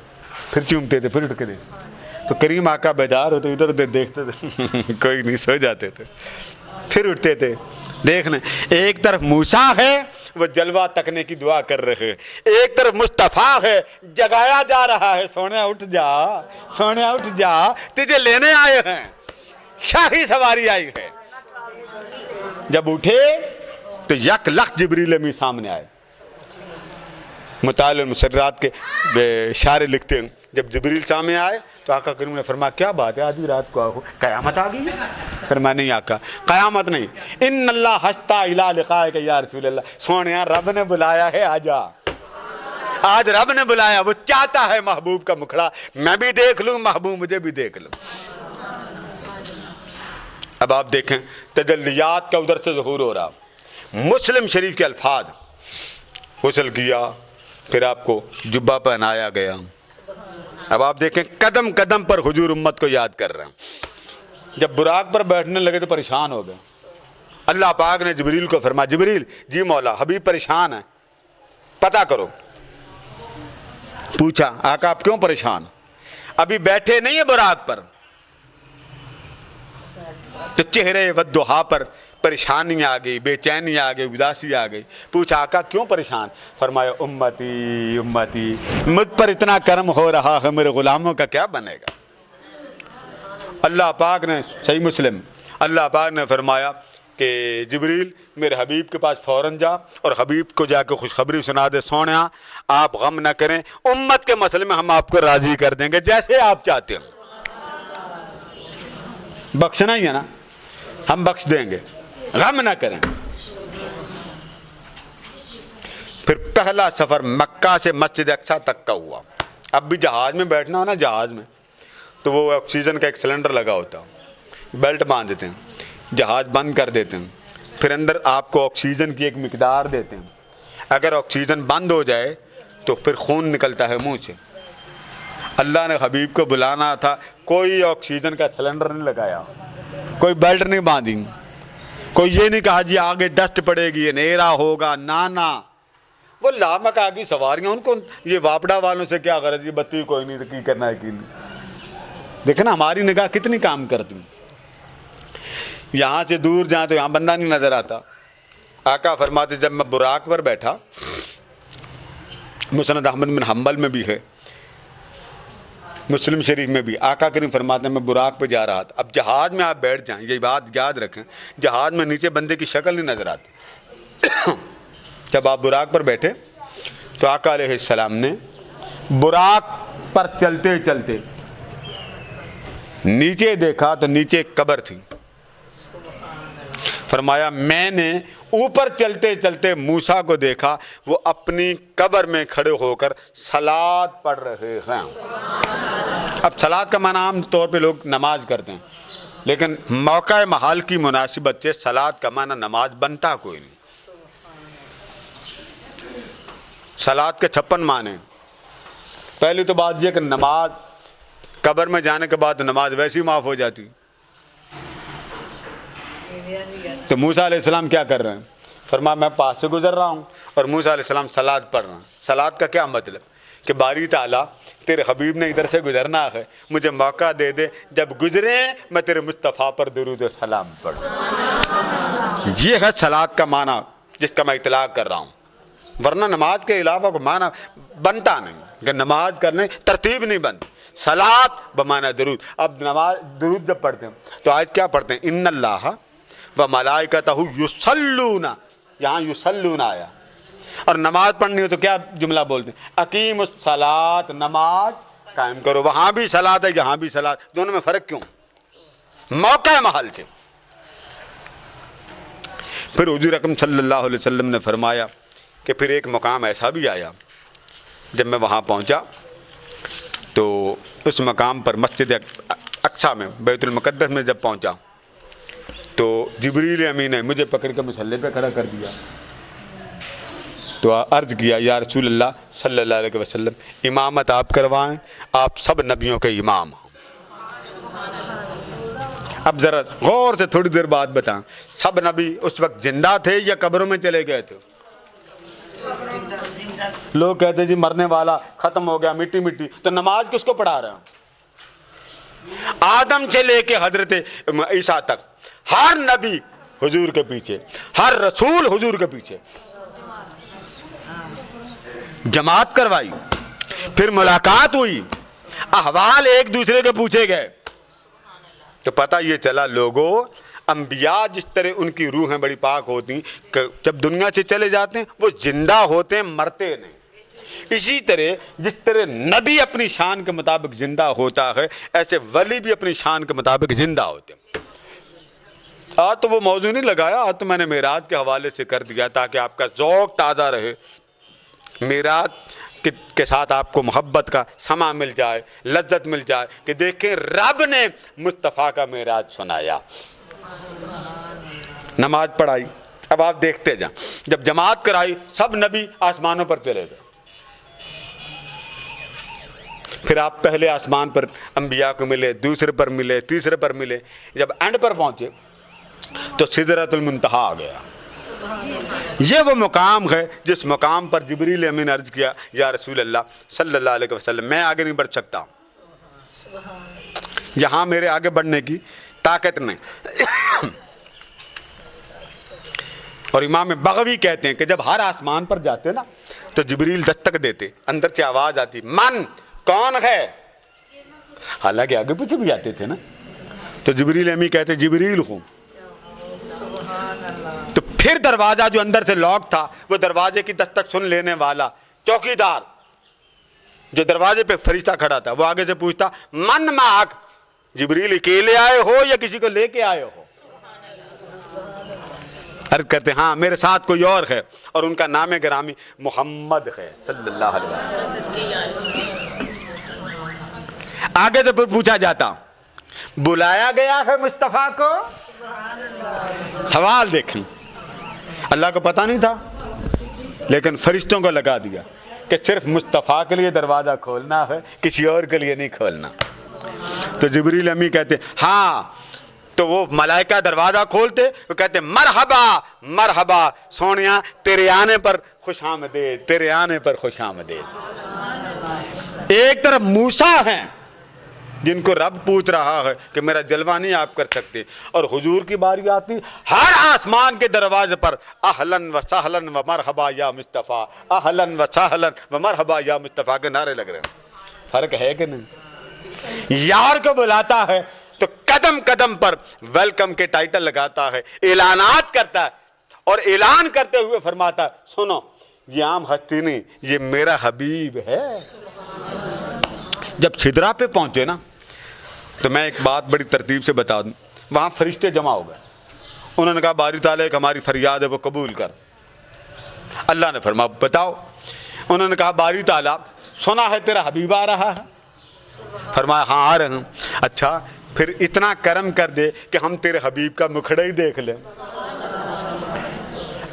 پھر چومتے تھے، پھر اٹھ کے دیکھتے، تو کریم آقا بیدار ہوتے ادھر ادھر دیکھتے تھے، کوئی نہیں، سو جاتے تھے، پھر اٹھتے تھے دیکھنے، ایک طرف موسیٰ ہے وہ جلوہ تکنے کی دعا کر رہے، ایک طرف مصطفیٰ ہے جگایا جا رہا ہے، سونیا اٹھ جا، سونیا اٹھ جا، تجھے لینے آئے ہیں، شاہی سواری آئی ہے۔ جب اٹھے تو یک لخت جبریل امین سامنے آئے، مطالع المسرات کے اشارے لکھتے ہیں، جب جبریل سامنے آئے تو آقا کریم نے فرمایا کیا بات ہے آدھی رات کو آؤ، قیامت آ گئی؟ فرمایا نہیں آقا، قیامت نہیں، ان اللہ حشتا الی لقائک یا رسول اللہ، سونیا رب نے بلایا ہے، آجا، آج رب نے بلایا، وہ چاہتا ہے محبوب کا مکھڑا میں بھی دیکھ لوں، محبوب مجھے بھی دیکھ لوں۔ اب آپ دیکھیں تجلیات کا ادھر سے ظہور ہو رہا، مسلم شریف کے الفاظ، غسل کیا، پھر آپ کو جبہ پہنایا گیا۔ اب آپ دیکھیں قدم قدم پر حضور امت کو یاد کر رہے ہیں۔ جب براق پر بیٹھنے لگے تو پریشان ہو گئے، اللہ پاک نے جبریل کو فرمایا جبریل، جی مولا حبیب پریشان ہے، پتہ کرو۔ پوچھا آقا آپ کیوں پریشان؟ ابھی بیٹھے نہیں ہیں براق پر، تو چہرے والضحیٰ پر پریشانی آ گئی، بے چینی آ گئی، اداسی آ گئی۔ پوچھا آقا کیوں پریشان؟ فرمایا امتی امتی، مجھ پر اتنا کرم ہو رہا ہے، میرے غلاموں کا کیا بنے گا؟ اللہ پاک نے صحیح مسلم، اللہ پاک نے فرمایا کہ جبریل میرے حبیب کے پاس فوراً جا اور حبیب کو جا کے خوشخبری سنا دے، سونیا آپ غم نہ کریں، امت کے مسئلے میں ہم آپ کو راضی کر دیں گے جیسے آپ چاہتے ہیں، بخشنا ہی ہے نا، ہم بخش دیں گے، غم نہ کریں۔ پھر پہلا سفر مکہ سے مسجد اقصیٰ تک کا ہوا۔ اب بھی جہاز میں بیٹھنا ہو نا، جہاز میں تو وہ آکسیجن کا ایک سلنڈر لگا ہوتا، بیلٹ باندھ دیتے ہیں، جہاز بند کر دیتے ہیں، پھر اندر آپ کو آکسیجن کی ایک مقدار دیتے ہیں، اگر آکسیجن بند ہو جائے تو پھر خون نکلتا ہے منہ سے۔ اللہ نے حبیب کو بلانا تھا، کوئی آکسیجن کا سلنڈر نہیں لگایا، کوئی بیلٹ نہیں باندھی، کوئی یہ نہیں کہا جی آگے ڈسٹ پڑے گی، اندھیرا ہوگا، نانا، وہ لامکا کی سواریاں، ان کو یہ واپڈا والوں سے کیا غرض، یہ بتی کوئی نہیں تو کی کرنا ہے کی نہیں۔ دیکھیں نا ہماری نگاہ کتنی کام کرتی، یہاں سے دور جائیں تو یہاں بندہ نہیں نظر آتا۔ آقا فرماتے جب میں براق پر بیٹھا، مسند احمد بن حنبل میں بھی ہے، مسلم شریف میں بھی، آقا کریم فرماتے ہیں میں براق پہ جا رہا تھا۔ اب جہاز میں آپ بیٹھ جائیں، یہ بات یاد رکھیں، جہاز میں نیچے بندے کی شکل نہیں نظر آتی۔ جب آپ براق پر بیٹھے تو آقا علیہ السلام نے براق پر چلتے چلتے نیچے دیکھا تو نیچے ایک قبر تھی۔ فرمایا میں نے اوپر چلتے چلتے موسیٰ کو دیکھا، وہ اپنی قبر میں کھڑے ہو کر صلاۃ پڑھ رہے ہیں۔ اب صلاۃ کا معنی عام طور پہ لوگ نماز کرتے ہیں، لیکن موقع محال کی مناسبت سے صلاۃ کا معنی نماز بنتا کوئی نہیں۔ صلاۃ کے 56 معنی، پہلی تو بات یہ کہ نماز قبر میں جانے کے بعد نماز ویسی معاف ہو جاتی. تو موسیٰ علیہ السلام کیا کر رہے ہیں؟ فرمایا میں پاس سے گزر رہا ہوں اور موسیٰ علیہ السلام صلاۃ پڑھ رہا ہوں. صلاۃ کا کیا مطلب کہ باری تعالیٰ تیرے حبیب نے ادھر سے گزرنا ہے, مجھے موقع دے دے, جب گزرے میں تیرے مصطفیٰ پر درود و سلام پڑھوں. یہ ہے صلاۃ کا معنی جس کا میں اطلاق کر رہا ہوں. ورنہ نماز کے علاوہ کو معنی بنتا نہیں کہ نماز کرنے ترتیب نہیں بنتی. صلاۃ بمعنی درود. اب نماز درود جب پڑھتے ہیں تو آج کیا پڑھتے ہیں؟ ان اللہ و ملائکتہ یصلون, یہاں یصلون آیا. اور نماز پڑھنی ہو تو کیا جملہ بولتے ہیں؟ اقیم الصلاۃ, نماز قائم کرو. وہاں بھی صلاۃ ہے, یہاں بھی صلاۃ. دونوں میں فرق کیوں؟ موقع محل سے. پھر حضور اکرم صلی اللہ علیہ وسلم نے فرمایا کہ پھر ایک مقام ایسا بھی آیا, جب میں وہاں پہنچا تو اس مقام پر مسجد اقصیٰ میں بیت المقدس میں جب پہنچا تو جبریل امین نے مجھے پکڑ کے مصلی پہ کھڑا کر دیا. تو عرض کیا یا رسول اللہ صلی اللہ علیہ وسلم, امامت آپ کروائیں, آپ سب نبیوں کے امام ہیں. اب ذرا غور سے تھوڑی دیر بعد بتائیں, سب نبی اس وقت زندہ تھے یا قبروں میں چلے گئے تھے؟ لوگ کہتے جی مرنے والا ختم ہو گیا, مٹی مٹی. تو نماز کس کو پڑھا رہے ہیں؟ آدم سے لے کے حضرت عیسیٰ تک ہر نبی حضور کے پیچھے, ہر رسول حضور کے پیچھے. جماعت کروائی, پھر ملاقات ہوئی, احوال ایک دوسرے کے پوچھے گئے. تو پتہ یہ چلا لوگوں, انبیاء جس طرح ان کی روحیں بڑی پاک ہوتی کہ جب دنیا سے چلے جاتے ہیں وہ زندہ ہوتے ہیں, مرتے نہیں. اسی طرح جس طرح نبی اپنی شان کے مطابق زندہ ہوتا ہے, ایسے ولی بھی اپنی شان کے مطابق زندہ ہوتے ہیں. آج تو وہ موضوع نہیں لگایا, آج تو میں نے معراج کے حوالے سے کر دیا تاکہ آپ کا ذوق تازہ رہے, معراج کے ساتھ آپ کو محبت کا سما مل جائے, لذت مل جائے کہ دیکھیں رب نے مصطفیٰ کا معراج سنایا. نماز پڑھائی, اب آپ دیکھتے جائیں, جب جماعت کرائی سب نبی آسمانوں پر چلے گئے. پھر آپ پہلے آسمان پر انبیاء کو ملے, دوسرے پر ملے, تیسرے پر ملے, جب اینڈ پر پہنچے تو سدرۃ المنتہا آ گیا. یہ وہ مقام ہے جس مقام پر جبریل امین عرض کیا یا رسول اللہ صلی اللہ علیہ وسلم میں آگے نہیں بڑھ سکتا ہوں, یہاں میرے آگے بڑھنے کی طاقت نہیں. اور امام بغوی کہتے ہیں کہ جب ہر آسمان پر جاتے نا تو جبریل دستک دیتے, اندر سے آواز آتی من کون ہے, حالانکہ آگے پیچھے بھی آتے تھے نا. تو جبریل امی کہتے جبریل ہوں. تو پھر دروازہ جو اندر سے لاک تھا وہ دروازے کی دستک سن لینے والا چوکیدار جو دروازے پہ فرشتہ کھڑا تھا وہ آگے سے پوچھتا من معک, جبریل اکیلے آئے ہو یا کسی کو لے کے آئے ہو؟ عرض کرتے ہاں میرے ساتھ کوئی اور ہے, اور ان کا نام گرامی محمد ہے صلی اللہ علیہ وسلم. آگے سے پھر پوچھا جاتا بلایا گیا ہے مصطفیٰ کو. سوال دیکھیں, اللہ کو پتہ نہیں تھا لیکن فرشتوں کو لگا دیا کہ صرف مصطفیٰ کے لیے دروازہ کھولنا ہے, کسی اور کے لیے نہیں کھولنا. تو جبریل امی کہتے ہاں, تو وہ ملائکہ دروازہ کھولتے, وہ کہتے مرحبا مرحبا سونیا, تیرے آنے پر خوش آمدید, تیرے آنے پر خوش آمدید. ایک طرف موسیٰ ہیں جن کو رب پوچھ رہا ہے کہ میرا جلوہ نہیں آپ کر سکتے, اور حضور کی باری آتی ہر آسمان کے دروازے پر اہلاً و سہلاً و مرحبا یا مصطفیٰ, اہلاً و سہلاً و مرحبا یا مصطفیٰ کے نعرے لگ رہے ہیں. فرق ہے کہ نہیں؟ یار کو بلاتا ہے تو قدم قدم پر ویلکم کے ٹائٹل لگاتا ہے, اعلانات کرتا ہے, اور اعلان کرتے ہوئے فرماتا ہے سنو یہ عام ہستی نہیں, یہ میرا حبیب ہے. جب سدرا پہ پہنچے نا تو میں ایک بات بڑی ترتیب سے بتا دوں, وہاں فرشتے جمع ہو گئے. انہوں نے کہا باری تعالیٰ ایک ہماری فریاد ہے وہ قبول کر. اللہ نے فرمایا بتاؤ. انہوں نے کہا باری تعالیٰ سنا ہے تیرا حبیب آ رہا ہے. فرمایا ہاں آ رہے ہیں. اچھا پھر اتنا کرم کر دے کہ ہم تیرے حبیب کا مکھڑا ہی دیکھ لیں.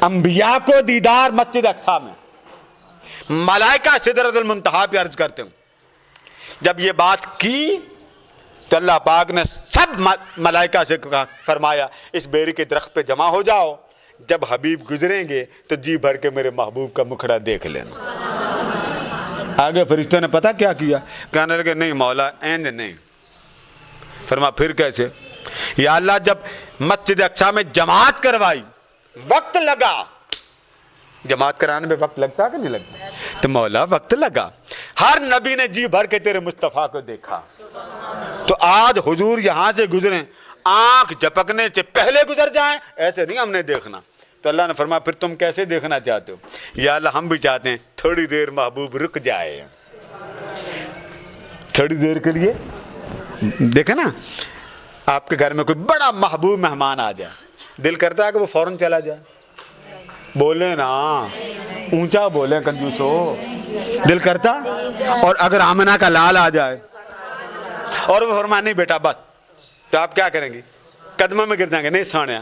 انبیاء کو دیدار مسجد اقصیٰ میں, ملائکہ سدرۃ المنتہا پہ عرض کرتے ہوں. جب یہ بات کی تو اللہ پاک نے سب ملائکہ سے فرمایا اس بیری کے درخت پہ جمع ہو جاؤ، جب حبیب گزریں گے تو جی بھر کے میرے محبوب کا مکھڑا دیکھ لینا۔ آگے فرشتوں نے پتہ کیا کیا، کہنے لگے نہیں مولا اینج نہیں۔ فرما پھر کیسے؟ یا اللہ جب مسجد اقصی میں جماعت کروائی، وقت لگا، جماعت کرانے میں وقت لگتا کہ نہیں لگتا؟ تو مولا وقت لگا، ہر نبی نے جی بھر کے تیرے مصطفیٰ کو دیکھا، تو آج حضور یہاں سے گزریں آنکھ جھپکنے سے پہلے گزر جائیں، ایسے نہیں ہم نے دیکھنا۔ تو اللہ نے فرمایا پھر تم کیسے دیکھنا چاہتے ہو؟ یا اللہ ہم بھی چاہتے ہیں تھوڑی دیر محبوب رک جائے، تھوڑی دیر کے لیے۔ دیکھیں نا آپ کے گھر میں کوئی بڑا محبوب مہمان آ جائے، دل کرتا ہے کہ وہ فوراً چلا جائے؟ بولے نا، اونچا بولے کنجوسو، دل کرتا؟ اور اگر آمنہ کا لال آ جائے اور وہ فرمائے نہیں بیٹا بس، تو آپ کیا کریں گے؟ قدموں میں گر جائیں گے؟ نہیں سونیا،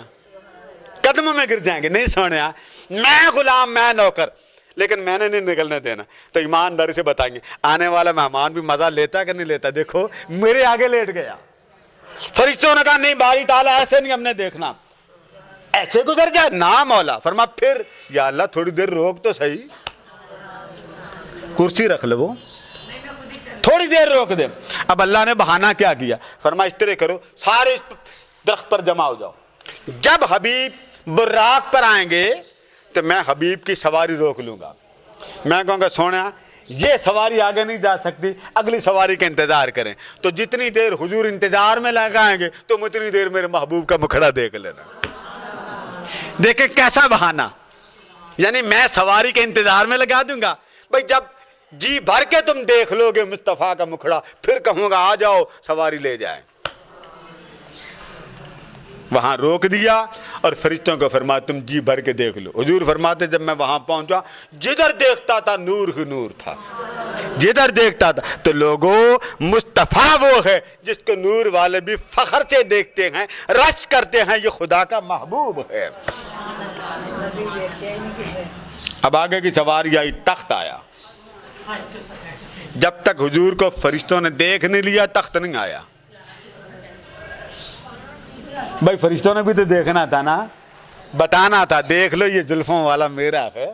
قدموں میں گر جائیں گے؟ نہیں سونیا، میں غلام میں نوکر، لیکن میں نے نہیں نکلنے دینا۔ تو ایمانداری سے بتائیں گے آنے والا مہمان بھی مزہ لیتا کہ نہیں لیتا؟ دیکھو میرے آگے لیٹ گیا، فرشتوں نے کہا نہیں باری تعالیٰ ایسے نہیں ہم نے دیکھنا، ایسے گزر جائے نا مولا۔ فرما پھر یا اللہ تھوڑی دیر روک تو صحیح، کرسی رکھ لو، وہ تھوڑی دیر روک دے۔ اب اللہ نے بہانہ کیا کیا؟ فرما اس طرح کرو سارے اس درخت پر جمع ہو جاؤ، جب حبیب براق پر آئیں گے تو میں حبیب کی سواری روک لوں گا، میں کہوں گا سونا یہ سواری آگے نہیں جا سکتی، اگلی سواری کا انتظار کریں۔ تو جتنی دیر حضور انتظار میں لگائیں گے تم اتنی دیر میرے محبوب کا مکھڑا دیکھ لینا۔ دیکھیں کیسا بہانہ، یعنی میں سواری کے انتظار میں لگا دوں گا، بھئی جب جی بھر کے تم دیکھ لو گے مصطفیٰ کا مکھڑا پھر کہوں گا آ جاؤ سواری لے جائیں۔ وہاں روک دیا اور فرشتوں کو فرمایا تم جی بھر کے دیکھ لو۔ حضور فرماتے جب میں وہاں پہنچا جدھر دیکھتا تھا نور ہی نور تھا، جدھر دیکھتا تھا۔ تو لوگوں مصطفیٰ وہ ہے جس کو نور والے بھی فخر سے دیکھتے ہیں، رش کرتے ہیں یہ خدا کا محبوب ہے۔ اب آگے کی سواری آئی، تخت آیا۔ جب تک حضور کو فرشتوں نے دیکھ نہیں لیا تخت نہیں آیا۔ بھائی فرشتوں نے بھی تو دیکھنا تھا نا، بتانا تھا دیکھ لو یہ زلفوں والا میرا ہے۔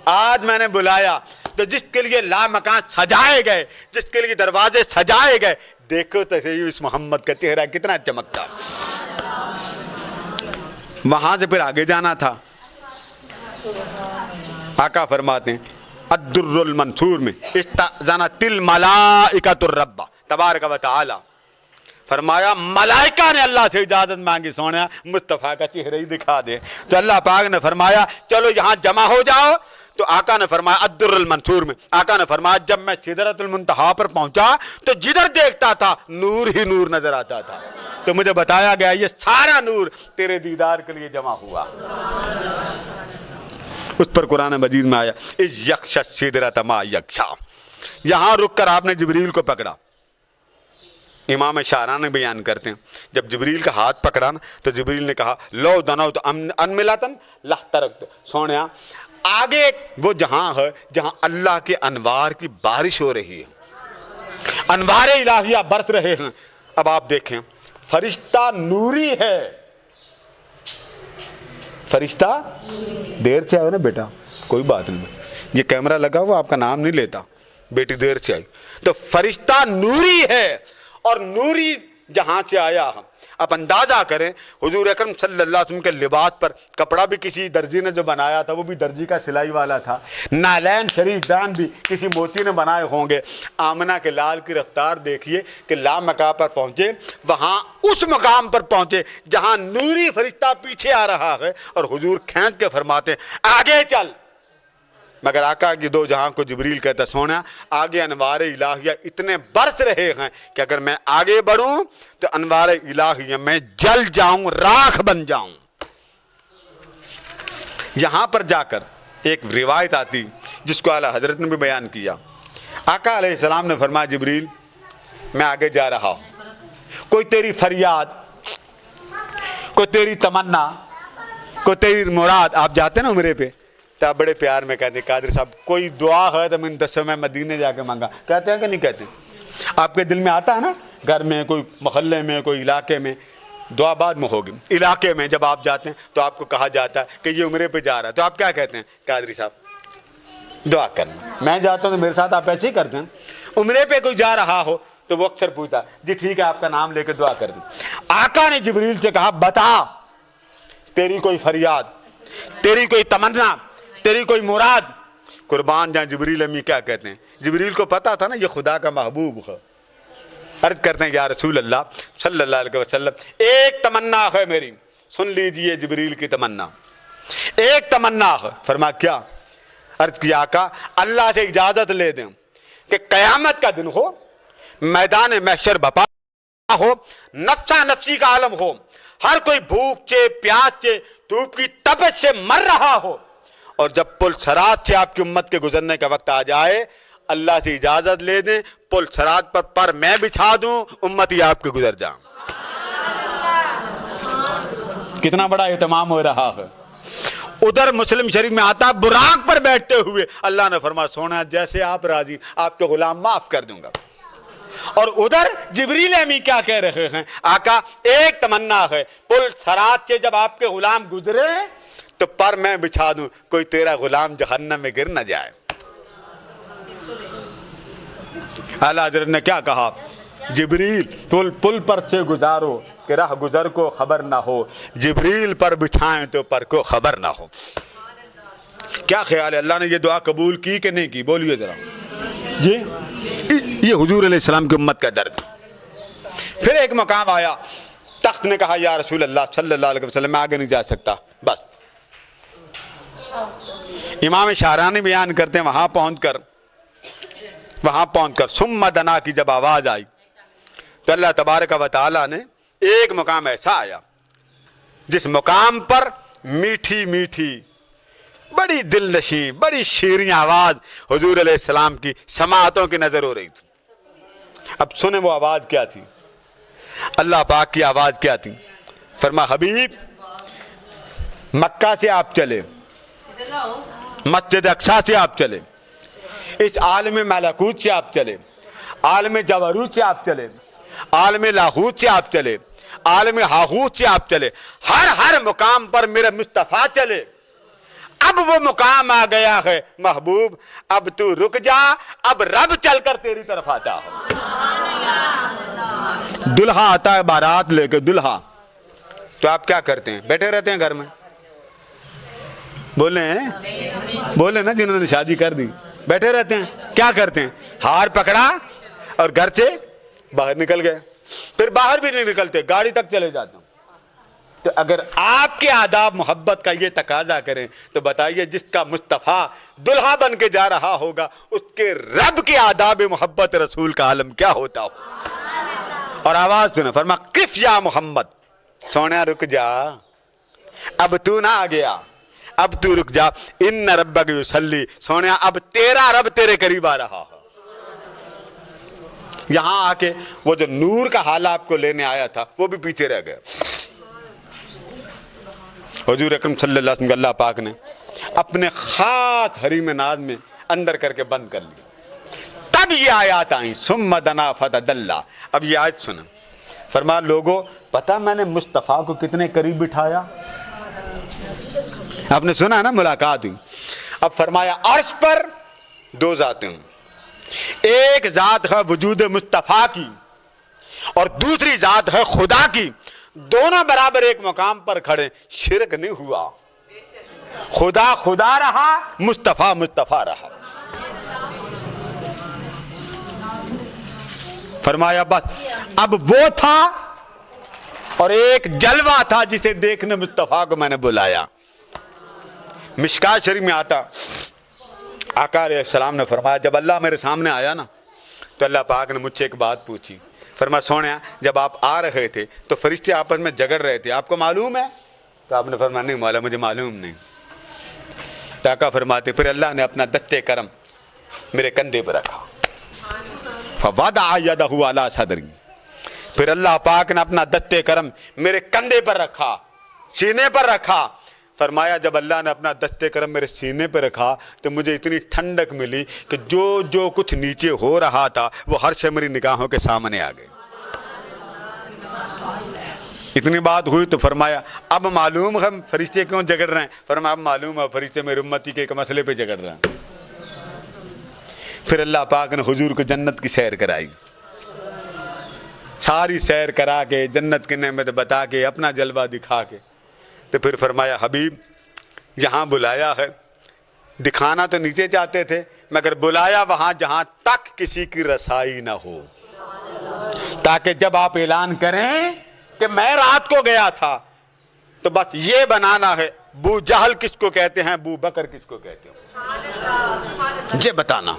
آج میں نے بلایا تو جس کے لیے لامکان سجائے گئے، جس کے لیے دروازے سجائے گئے، دیکھو تو صحیح اس محمد کا چہرہ کتنا چمکتا۔ وہاں سے پھر آگے جانا تھا۔ آقا فرماتے ہیں الدر المنثور میں استأذنت الملائکۃ الرب تبارک و تعالی، فرمایا ملائکہ نے اللہ سے اجازت مانگی سونا مصطفیٰ کا چہرہ ہی دکھا دے۔ تو اللہ پاک نے فرمایا چلو یہاں جمع ہو جاؤ۔ تو آقا نے فرمایا الدر المنثور میں آقا نے فرمایا جب میں سدرۃ المنتہا پر پہنچا تو جدھر دیکھتا تھا نور ہی نور نظر آتا تھا۔ تو مجھے بتایا گیا یہ سارا نور تیرے دیدار کے لیے جمع ہوا۔ اس پر قرآن مجید میں آیا اذ یغشی السدرۃ ما یغشی، یہاں رک کر آپ نے جبریل کو پکڑا۔ امام شاعرانہ بیان کرتے ہیں جب جبریل کا ہاتھ پکڑا نا تو جبریل نے کہا لو دنوت انملتن لاحترقت، سونیا آگے وہ جہاں ہے جہاں اللہ کے انوار کی بارش ہو رہی ہے، انوار الہیہ برس رہے ہیں۔ اب آپ دیکھیں فرشتہ نوری ہے، فرشتہ دیر سے آئے نا بیٹا کوئی بات نہیں، یہ کیمرہ لگا ہوا آپ کا نام نہیں لیتا، بیٹی دیر سے آئی تو فرشتہ نوری ہے، اور نوری جہاں سے آیا ہم آپ اندازہ کریں حضور اکرم صلی اللہ علیہ وسلم کے لباس پر کپڑا بھی کسی درجی نے جو بنایا تھا وہ بھی درجی کا سلائی والا تھا، نالین شریف دان بھی کسی موتی نے بنائے ہوں گے۔ آمنہ کے لال کی رفتار دیکھیے کہ لامکان پر پہنچے، وہاں اس مقام پر پہنچے جہاں نوری فرشتہ پیچھے آ رہا ہے اور حضور کھینچ کے فرماتے آگے چل، مگر آقا کی دو جہاں کو جبریل کہتا سونا آگے انوار الہیہ اتنے برس رہے ہیں کہ اگر میں آگے بڑھوں تو انوار الہیہ میں جل جاؤں، راکھ بن جاؤں۔ یہاں پر جا کر ایک روایت آتی جس کو اعلیٰ حضرت نے بھی بیان کیا، آقا علیہ السلام نے فرمایا جبریل میں آگے جا رہا ہوں، کوئی تیری فریاد، کوئی تیری تمنا، کوئی تیری مراد، آپ جاتے ہیں نا عمرے پہ تو آپ بڑے پیار میں کہتے ہیں قادر صاحب کوئی دعا ہے تو میں 10 میں مدینے جا کے مانگا، کہتے ہیں کہ نہیں کہتے؟ آپ کے دل میں آتا ہے نا گھر میں, کوئی محلے میں, کوئی علاقے میں, دعا بعد میں ہوگی. علاقے میں جب آپ جاتے ہیں تو آپ کو کہا جاتا ہے کہ یہ عمرے پہ جا رہا ہے, تو آپ کیا کہتے ہیں؟ قادری صاحب دعا کرنا. میں جاتا ہوں تو میرے ساتھ آپ ایسے ہی کرتے ہیں. عمرے پہ کوئی جا رہا ہو تو وہ اکثر پوچھتا جی ٹھیک ہے آپ کا نام لے کے دعا کر دیں. آقا نے جبریل سے کہا بتا تیری کوئی فریاد, تیری کوئی تمنا, تیری کوئی مراد. قربان جہاں جبریل امی کیا کہتے ہیں, جبریل کو پتا تھا نا یہ خدا کا محبوب ہے. عرض کرتے ہیں یا رسول اللہ صلی اللہ علیہ وسلم ایک تمنا ہے میری, سن لیجئے جبریل کی تمنا. ایک تمنا ہے. فرما کیا؟ عرض کیا آقا اللہ سے اجازت لے دیں کہ قیامت کا دن ہو, میدان محشر بپا ہو, نفسا نفسی کا عالم ہو, ہر کوئی بھوک سے پیاس سے دھوپ کی تپش سے مر رہا ہو, اور جب پل صراط سے آپ کی امت کے گزرنے کا وقت آ جائے اللہ سے اجازت لے دیں پل صراط پر میں بچھا دوں, امتی آپ کے گزر جاؤں. کتنا بڑا اہتمام ہو رہا ہے. ادھر مسلم شریف میں آتا براق پر بیٹھتے ہوئے اللہ نے فرمایا سونا جیسے آپ راضی آپ کے غلام معاف کر دوں گا. اور ادھر جبریل امی کیا کہہ رہے ہیں, آقا ایک تمنا ہے پل صراط سے جب آپ کے غلام گزرے تو پر میں بچھا دوں, کوئی تیرا غلام جہنم میں گر نہ جائے. اعلیٰ حضرت نے کیا کہا, جبریل پل پر سے گزارو کہ راہ گزر کو خبر نہ ہو, جبریل پر بچھائیں تو پر کو خبر نہ ہو. کیا خیال ہے اللہ نے یہ دعا قبول کی کہ نہیں کی؟ بولیے ذرا جی. یہ حضور علیہ السلام کی امت کا درد. پھر ایک مقام آیا, تخت نے کہا یا رسول اللہ صلی اللہ علیہ وسلم میں آگے نہیں جا سکتا. بس امام شاہرانی بیان کرتے ہیں وہاں پہنچ کر ثم دنا کی جب آواز آئی تو اللہ تبارک و تعالی نے ایک مقام ایسا آیا جس مقام پر میٹھی میٹھی بڑی دل نشیں بڑی شیریں آواز حضور علیہ السلام کی سماعتوں کی نظر ہو رہی تھی. اب سنیں وہ آواز کیا تھی, اللہ پاک کی آواز کیا تھی. فرما حبیب مکہ سے آپ چلے, مسجد اقصی سے آپ چلے, اس عالم ملکوت سے آپ چلے, عالم جبروت سے آپ چلے, عالم لاہوت سے آپ چلے, عالم ہاہوت سے آپ چلے, ہر مقام پر میرے مصطفیٰ چلے. اب وہ مقام آ گیا ہے محبوب, اب تو رک جا, اب رب چل کر تیری طرف آتا ہو. دلہا آتا ہے بارات لے کے, دلہا تو آپ کیا کرتے ہیں؟ بیٹھے رہتے ہیں گھر میں. بولے نا جنہوں نے شادی کر دی بیٹھے رہتے ہیں. کیا کرتے ہیں؟ ہار پکڑا اور گھر سے باہر نکل گئے, پھر باہر بھی نہیں نکلتے, گاڑی تک چلے جاتے ہیں. تو اگر آپ کے آداب محبت کا یہ تقاضا کریں تو بتائیے جس کا مصطفیٰ دلہا بن کے جا رہا ہوگا اس کے رب کے آداب محبت رسول کا عالم کیا ہوتا ہو. اور آواز سنیں, فرما قف یا محمد, سونا رک جا, اب تو نہ آ گیا, اب تو رک جا, ان ربک یصلی, سونا اب تیرا رب تیرے قریب آ رہا ہے. یہاں آ کے وہ جو نور کا حال آپ کو لینے آیا تھا وہ بھی پیچھے رہ گیا. حضور اکرم صلی اللہ علیہ وسلم اللہ پاک نے اپنے خاص حریم ناز میں اندر کر کے بند کر لی. تب یہ آیات آئیں, ثم دنا فتدلی. اب یہ آیت سنیں, فرما لوگوں پتہ میں نے مصطفیٰ کو کتنے قریب بٹھایا؟ آپ نے سنا نا ملاقات ہوئی. اب فرمایا عرش پر دو ذاتیں ہوں, ایک ذات ہے وجود مصطفیٰ کی اور دوسری ذات ہے خدا کی. دونوں برابر ایک مقام پر کھڑے, شرک نہیں ہوا. خدا خدا رہا, مصطفیٰ مصطفیٰ رہا. فرمایا بس اب وہ تھا اور ایک جلوہ تھا جسے دیکھنے مصطفیٰ کو میں نے بلایا. مشکات شریف میں آتا آقا علیہ السلام نے فرمایا جب اللہ میرے سامنے آیا نا تو اللہ پاک نے مجھ سے ایک بات پوچھی. فرما سونا جب آپ آ رہے تھے تو فرشتے آپس میں جگڑ رہے تھے, آپ کو معلوم ہے؟ تو آپ نے فرمایا نہیں مولا مجھے معلوم نہیں. تو آقا فرماتے پھر اللہ نے اپنا دستے کرم میرے کندھے پر رکھا, فوضع یدہ علی صدری, پھر اللہ پاک نے اپنا دستے کرم میرے کندھے پر رکھا, سینے پر رکھا. فرمایا جب اللہ نے اپنا دستے کرم میرے سینے پہ رکھا تو مجھے اتنی ٹھنڈک ملی کہ جو کچھ نیچے ہو رہا تھا وہ ہر شے میری نگاہوں کے سامنے آ گئی. اتنی بات ہوئی تو فرمایا اب معلوم ہے فرشتے کیوں جھگڑ رہے ہیں؟ فرمایا اب معلوم ہے فرشتے میری امتی کے ایک مسئلے پہ جھگڑ رہے ہیں۔ پھر اللہ پاک نے حضور کو جنت کی سیر کرائی، ساری سیر کرا کے جنت کی نعمت بتا کے اپنا جلوہ دکھا کے تو پھر فرمایا حبیب جہاں بلایا ہے، دکھانا تو نیچے چاہتے تھے مگر بلایا وہاں جہاں تک کسی کی رسائی نہ ہو، تاکہ جب آپ اعلان کریں کہ میں رات کو گیا تھا تو بس یہ بنانا ہے ابو جہل کس کو کہتے ہیں، ابو بکر کس کو کہتے ہیں، یہ بتانا۔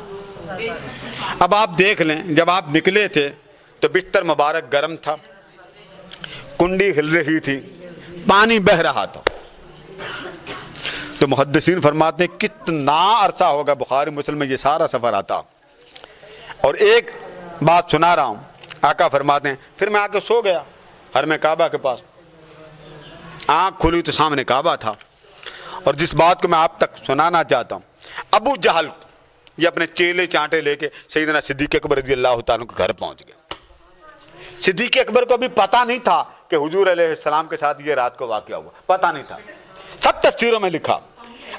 اب آپ دیکھ لیں جب آپ نکلے تھے تو بستر مبارک گرم تھا، کنڈی ہل رہی تھی، پانی بہ رہا تھا، تو محدثین فرماتے ہیں کتنا عرصہ ہوگا بخاری مسلم میں یہ سارا سفر آتا۔ اور ایک بات سنا رہا ہوں، آقا فرماتے ہیں پھر میں آ کے سو گیا حرم کعبہ کے پاس، آنکھ کھلی تو سامنے کعبہ تھا۔ اور جس بات کو میں آپ تک سنانا چاہتا ہوں، ابو جہل یہ اپنے چیلے چانٹے لے کے سیدنا صدیق اکبر رضی اللہ تعالیٰ کے گھر پہنچ گئے۔ صدیق اکبر کو بھی پتہ نہیں تھا کہ حضور علیہ السلام کے ساتھ یہ رات کو واقعہ ہوا، پتہ نہیں تھا، سب تفسیروں میں لکھا۔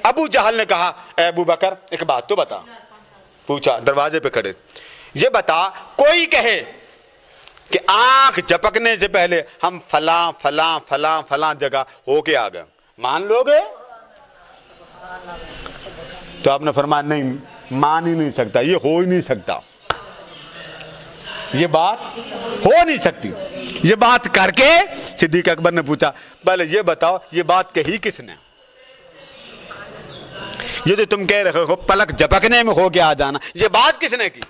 ابو جہل نے کہا اے ابو بکر ایک بات تو بتا، پوچھا دروازے پہ کھڑے، یہ بتا کوئی کہے کہ آنکھ جھپکنے سے پہلے ہم فلاں فلاں فلاں فلاں جگہ ہو کے آ گئے، مان لو گے؟ تو آپ نے فرمایا نہیں، مان ہی نہیں سکتا، یہ ہو ہی نہیں سکتا، یہ بات ہو نہیں سکتی۔ یہ بات کر کے صدیق اکبر نے پوچھا بھلے یہ بتاؤ یہ بات کہی کس نے؟ یہ جو تم کہہ رہے ہو پلک جھپکنے میں ہو کے آ جانا، یہ بات کس نے کی؟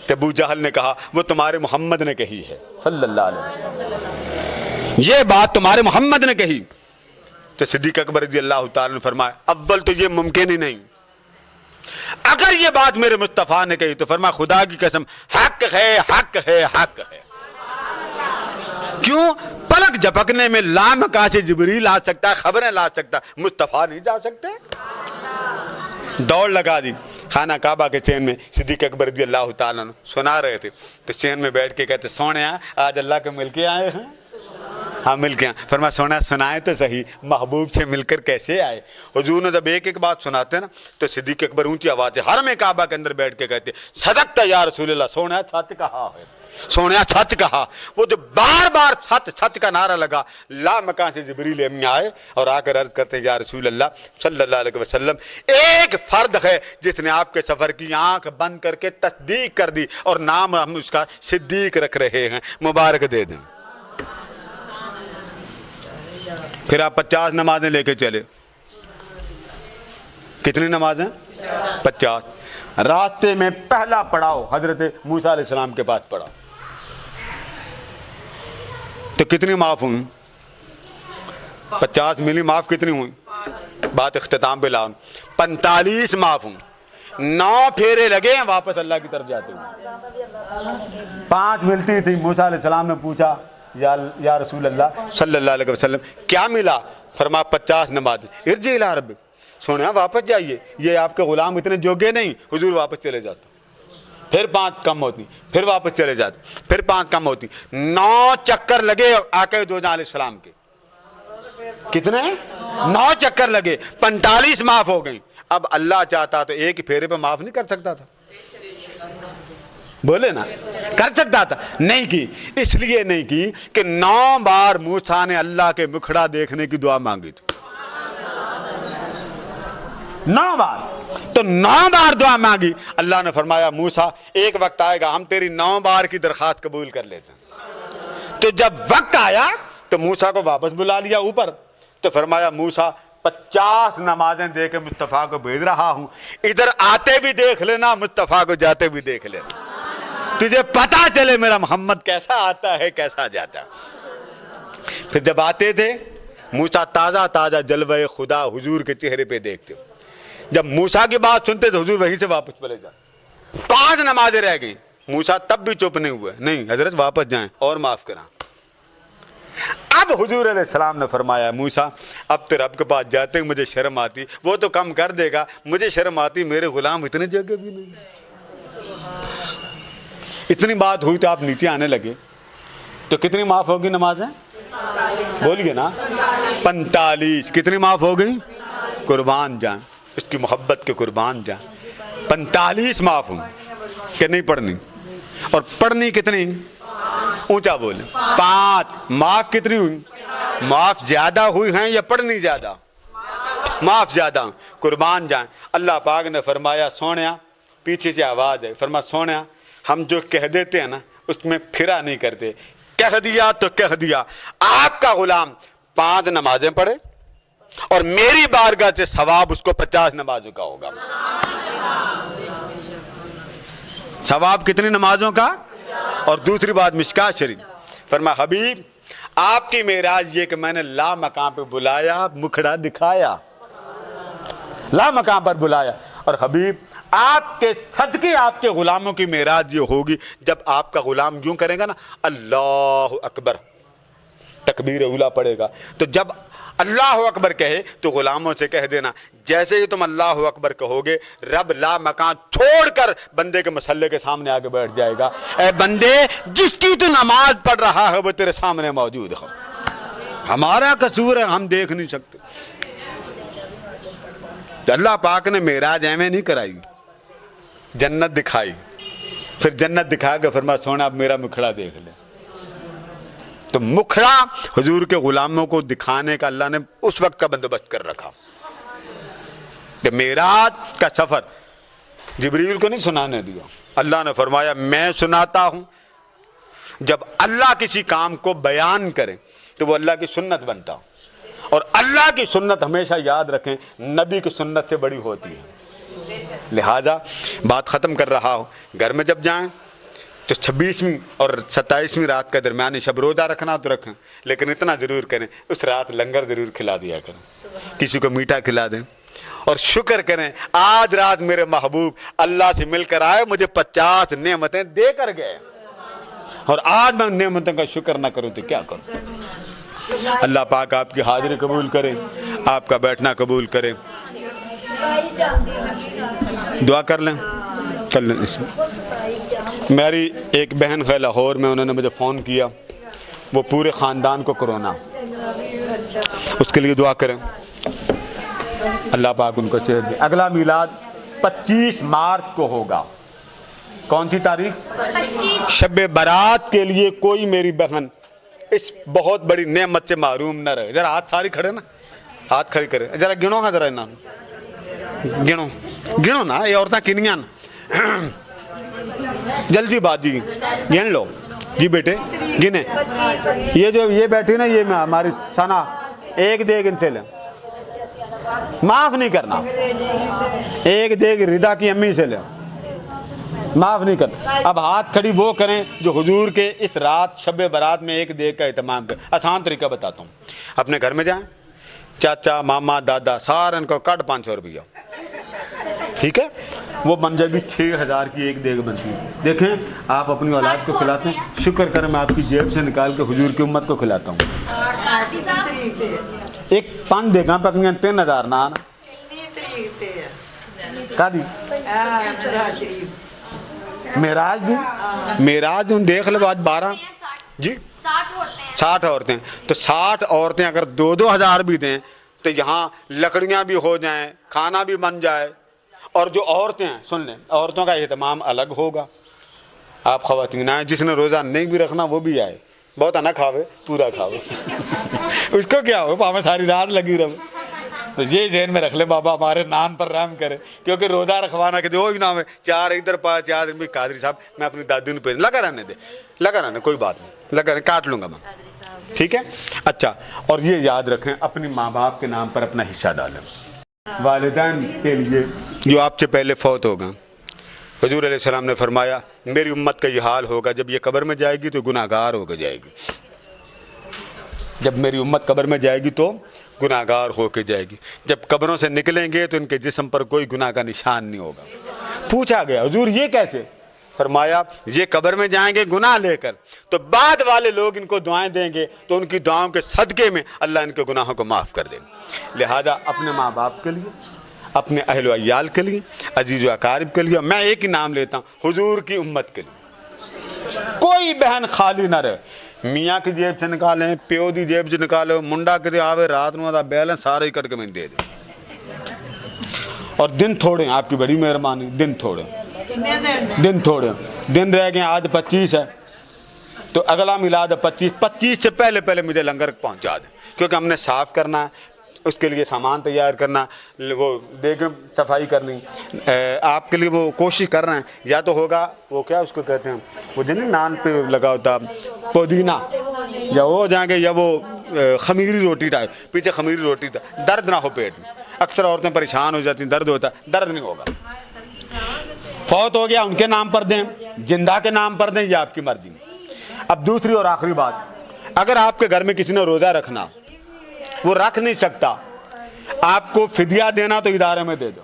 تو ابو جہل نے کہا وہ تمہارے محمد نے کہی ہے صلی اللہ علیہ وسلم، یہ بات تمہارے محمد نے کہی۔ تو صدیق اکبر رضی اللہ تعالیٰ نے فرمایا اول تو یہ ممکن ہی نہیں، اگر یہ بات میرے مصطفیٰ نے کہی تو فرمایا خدا کی قسم حق ہے حق ہے حق ہے۔ کیوں؟ پلک جھپکنے میں لامکاں سے جبریل آ سکتا ہے، خبریں لا سکتا ہے، مصطفیٰ نہیں جا سکتے۔ دوڑ لگا دی خانہ کعبہ کے چین میں، صدیق اکبر رضی اللہ تعالیٰ عنہ سنا رہے تھے تو چین میں بیٹھ کے کہتے سونیا آج اللہ کے مل کے آئے ہیں؟ ہاں مل کے آئے۔ فرمایا سونا سنائے تو صحیح، محبوب سے مل کر کیسے آئے؟ حضور نے جب ایک ایک بات سناتے نا تو صدیق اکبر اونچی آواز سے حرم کعبہ کے اندر بیٹھ کے کہتے صدقت یا رسول اللہ، سونا سچ کہا ہے، سونا سچ کہا۔ وہ جو بار بار سچ سچ کا نعرہ لگا، لامکان سے جبریل امین آئے اور آ کر عرض کرتے ہیں یا رسول اللہ صلی اللہ علیہ وسلم ایک فرد ہے جس نے آپ کے سفر کی آنکھ بند کر کے تصدیق کر دی اور نام ہم اس کا صدیق رکھ رہے ہیں، مبارک دے دیں۔ پھر آپ 50 نمازیں لے کے چلے۔ کتنی نمازیں؟ 50۔ راستے میں پہلا پڑاؤ حضرت موسیٰ علیہ السلام کے پاس پڑا تو کتنی معاف ہوئی؟ 50 ملی معاف کتنی ہوئی؟ بات اختتام پہ لاؤں 45 معاف ہوئی، 9 پھیرے لگے ہیں واپس اللہ کی طرف جاتے ہوئے، 5 ملتی تھی۔ موسیٰ علیہ السلام نے پوچھا یا رسول اللہ صلی اللہ علیہ وسلم کیا ملا؟ فرمایا 50 نماز، ارجع الی ربک، سونا واپس جائیے، یہ آپ کے غلام اتنے جوگے نہیں۔ حضور واپس چلے جاتا، پھر 5 کم ہوتی، پھر واپس چلے جاتے، پھر 5 کم ہوتی، 9 چکر لگے آقا دو جہاں علیہ السلام کے۔ کتنے؟ 9 چکر لگے، 45 معاف ہو گئیں۔ اب اللہ چاہتا تو ایک پھیرے پہ معاف نہیں کر سکتا تھا؟ بولے نا، کر سکتا تھا، نہیں کی۔ اس لیے نہیں کی کہ 9 بار موسیٰ نے اللہ کے مکھڑا دیکھنے کی دعا مانگی تھی، 9 بار، تو 9 بار دعا مانگی۔ اللہ نے فرمایا موسیٰ ایک وقت آئے گا ہم تیری 9 بار کی درخواست قبول کر لیتے ہیں۔ تو جب وقت آیا تو موسیٰ کو واپس بلا لیا اوپر، تو فرمایا موسیٰ 50 نمازیں دے کے مصطفیٰ کو بھیج رہا ہوں، ادھر آتے بھی دیکھ لینا، مصطفیٰ کو جاتے بھی دیکھ لینا، تجھے پتا چلے میرا محمد کیسا آتا ہے کیسا جاتا ہے۔ پھر جب آتے تھے موسیٰ تازہ تازہ جلوہ خدا حضور کے چہرے پہ دیکھتے، جب موسیٰ کی بات سنتے تو حضور وہیں سے واپس چلے جاتے۔ 5 نمازیں رہ گئیں، موسیٰ تب بھی چپ نہیں ہوئے، نہیں حضرت واپس جائیں اور معاف کریں۔ اب حضور علیہ السلام نے فرمایا موسیٰ اب تو رب کے پاس جاتے ہیں مجھے شرم آتی، وہ تو کم کر دے گا، مجھے شرم آتی، میرے غلام اتنے جگہ بھی نہیں۔ اتنی بات ہوئی تو آپ نیچے آنے لگے، تو کتنی معاف ہوگی نمازیں؟ بولیے نا 45. کتنی معاف ہو گئی؟ قربان جائیں اس کی محبت کے قربان جائیں. 45 معاف ہوں کہ نہیں پڑھنی؟ اور پڑھنی کتنی؟ اونچا بولیں. 5. معاف کتنی ہوئی؟ معاف زیادہ ہوئی ہیں یا پڑھنی زیادہ؟ معاف زیادہ. قربان جائیں. اللہ پاک نے فرمایا سونیا، پیچھے سے آواز ہے، فرما سونیا ہم جو کہہ دیتے ہیں نا اس میں پھرا نہیں کرتے، کہہ دیا تو کہہ دیا. آپ کا غلام 5 نمازیں پڑھے اور میری بارگاہ سے ثواب اس کو 50 نمازوں کا ہوگا. ثواب کتنی نمازوں کا؟ اور دوسری بات مشکات شریف فرما حبیب آپ کی معراج یہ کہ میں نے لا مقام پہ بلایا، مکھڑا دکھایا، لا مقام پر بلایا. اور حبیب آپ کے صدقے آپ کے غلاموں کی معراج یہ ہوگی جب آپ کا غلام یوں کرے گا نا اللہ اکبر، تکبیر اولا پڑے گا، تو جب اللہ اکبر کہے تو غلاموں سے کہہ دینا جیسے ہی تم اللہ اکبر کہو گے رب لا مکان چھوڑ کر بندے کے مسلے کے سامنے آگے بیٹھ جائے گا. اے بندے جس کی تو نماز پڑھ رہا ہے وہ تیرے سامنے موجود ہے. ہمارا قصور ہے ہم دیکھ نہیں سکتے. اللہ پاک نے معراج ایویں نہیں کرائی، جنت دکھائی، پھر جنت دکھا کے فرما سونا اب میرا مکھڑا دیکھ لے. تو مکھڑا حضور کے غلاموں کو دکھانے کا اللہ نے اس وقت کا بندوبست کر رکھا کہ معراج کا سفر جبریل کو نہیں سنانے دیا. اللہ نے فرمایا میں سناتا ہوں. جب اللہ کسی کام کو بیان کرے تو وہ اللہ کی سنت بنتا ہوں، اور اللہ کی سنت ہمیشہ یاد رکھیں نبی کی سنت سے بڑی ہوتی ہے. لہذا بات ختم کر رہا ہوں. گھر میں جب جائیں تو 26ویں اور 27ویں رات کا درمیانی شب روزہ رکھنا تو رکھیں، لیکن اتنا ضرور کریں اس رات لنگر ضرور کھلا دیا کریں، کسی کو میٹھا کھلا دیں اور شکر کریں آج رات میرے محبوب اللہ سے مل کر آئے، مجھے 50 نعمتیں دے کر گئے اور آج میں ان نعمتوں کا شکر نہ کروں تو کیا کروں. اللہ پاک آپ کی حاضری قبول کرے، آپ کا بیٹھنا قبول کرے. دعا کر لیں کر لیں. اس میں میری ایک بہن ہے لاہور میں، انہوں نے مجھے فون کیا، وہ پورے خاندان کو کرونا، اس کے لیے دعا کریں اللہ پاک ان کو صحت دے. اگلا میلاد 25 مارچ کو ہوگا. کون سی تاریخ؟ شب برات کے لیے کوئی میری بہن اس بہت بڑی نعمت سے محروم نہ رہے. ذرا ہاتھ ساری کھڑے نا، ہاتھ کھڑی کرے، ذرا گنو گا، ذرا انہوں گنو گنو نا، یہ عورتیں کنیاں نا، جلدی بازی گن لو جی بیٹے گنے. یہ جو یہ بیٹھی نا یہ میں ہماری ثنا ایک دیگ ان سے لیں، معاف نہیں کرنا. ایک دیگ ردا کی امی سے لیں، معاف نہیں کرنا. اب ہاتھ کھڑی وہ کریں جو حضور کے اس رات شب برات میں ایک دیگ کا اہتمام کریں. آسان طریقہ بتاتا ہوں. اپنے گھر میں جائیں، چاچا ماما دادا سارے ان کو کٹ 500 روپیہ، ٹھیک ہے، وہ بن جائے گی 6000 کی ایک دیگ بنتی ہے. دیکھیں آپ اپنی اولاد کو کھلاتے ہیں، شکر کریں میں آپ کی جیب سے نکال کے حضور کی امت کو کھلاتا ہوں. ایک 5 دیگاں پکنیاں 3000 نہ آنا کا دی معراج دوں، معراج دوں دیکھ لو آج 12 جی 60 عورتیں. تو 60 عورتیں اگر 2-2 بھی دیں تو یہاں لکڑیاں بھی ہو جائیں، کھانا بھی بن جائے. اور جو عورتیں ہیں سن لیں عورتوں کا اہتمام الگ ہوگا. آپ خواتین آئیں، جس نے روزہ نہیں بھی رکھنا وہ بھی آئے، بہت نہ کھاوے پورا کھاوے اس کو کیا ہو پاوے ساری رات لگی رہے. تو یہ ذہن میں رکھ لیں بابا ہمارے نان پر رحم کرے، کیونکہ روزہ رکھوانا کہ جو نام ہے 4 ادھر 5 4 بھی قادری صاحب میں اپنی دادی نے پہن لگا رہنے دے، لگا رہنے کوئی بات نہیں، لگا رہنے کاٹ لوں گا میں، ٹھیک ہے. اچھا اور یہ یاد رکھیں اپنی ماں باپ کے نام پر اپنا حصہ ڈالیں. والدین کے لیے جو آپ سے پہلے فوت ہوگا، حضور علیہ السلام نے فرمایا میری امت کا یہ حال ہوگا جب یہ قبر میں جائے گی تو گناہ گار ہو کے جائے گی. جب میری امت قبر میں جائے گی تو گناہ گار ہو کے جائے گی. جب قبروں سے نکلیں گے تو ان کے جسم پر کوئی گناہ کا نشان نہیں ہوگا. پوچھا گیا حضور یہ کیسے؟ فرمایا یہ قبر میں جائیں گے گناہ لے کر تو بعد والے لوگ ان کو دعائیں دیں گے تو ان کی دعاؤں کے صدقے میں اللہ ان کے گناہوں کو معاف کر دیں. لہذا اپنے ماں باپ کے لیے، اپنے اہل و عیال کے لیے، عزیز و اقارب کے لیے، میں ایک ہی نام لیتا ہوں حضور کی امت کے لیے کوئی بہن خالی نہ رہے. میاں کی جیب سے نکالیں, پیو دی جیب سے نکالو, منڈا کتے آوے رات نو دا بیلنس سارے کٹ کے میں دے دے. اور دن تھوڑے ہیں, آپ کی بڑی مہربانی, دن تھوڑے دن رہ گئے. آج 25 ہے تو اگلا میلاد 25 سے پہلے مجھے لنگر پہنچا دیں, کیونکہ ہم نے صاف کرنا ہے, اس کے لیے سامان تیار کرنا, وہ دیکھ صفائی کرنی. آپ کے لیے وہ کوشش کر رہے ہیں, یا تو ہوگا وہ کیا اس کو کہتے ہیں, وہ جو نان پہ لگا ہوتا پودینہ, یا وہ ہو جائیں گے, یا وہ خمیری روٹی ٹائپ, پیچھے خمیری روٹی تھا, درد نہ ہو پیٹ میں. اکثر عورتیں پریشان ہو جاتی ہیں, درد ہوتا ہے, درد نہیں ہوگا. فوت ہو گیا ان کے نام پر دیں, زندہ کے نام پر دیں, یہ آپ کی مرضی میں. اب دوسری اور آخری بات, اگر آپ کے گھر میں کسی نے روزہ رکھنا, وہ رکھ نہیں سکتا, آپ کو فدیہ دینا تو ادارے میں دے دو.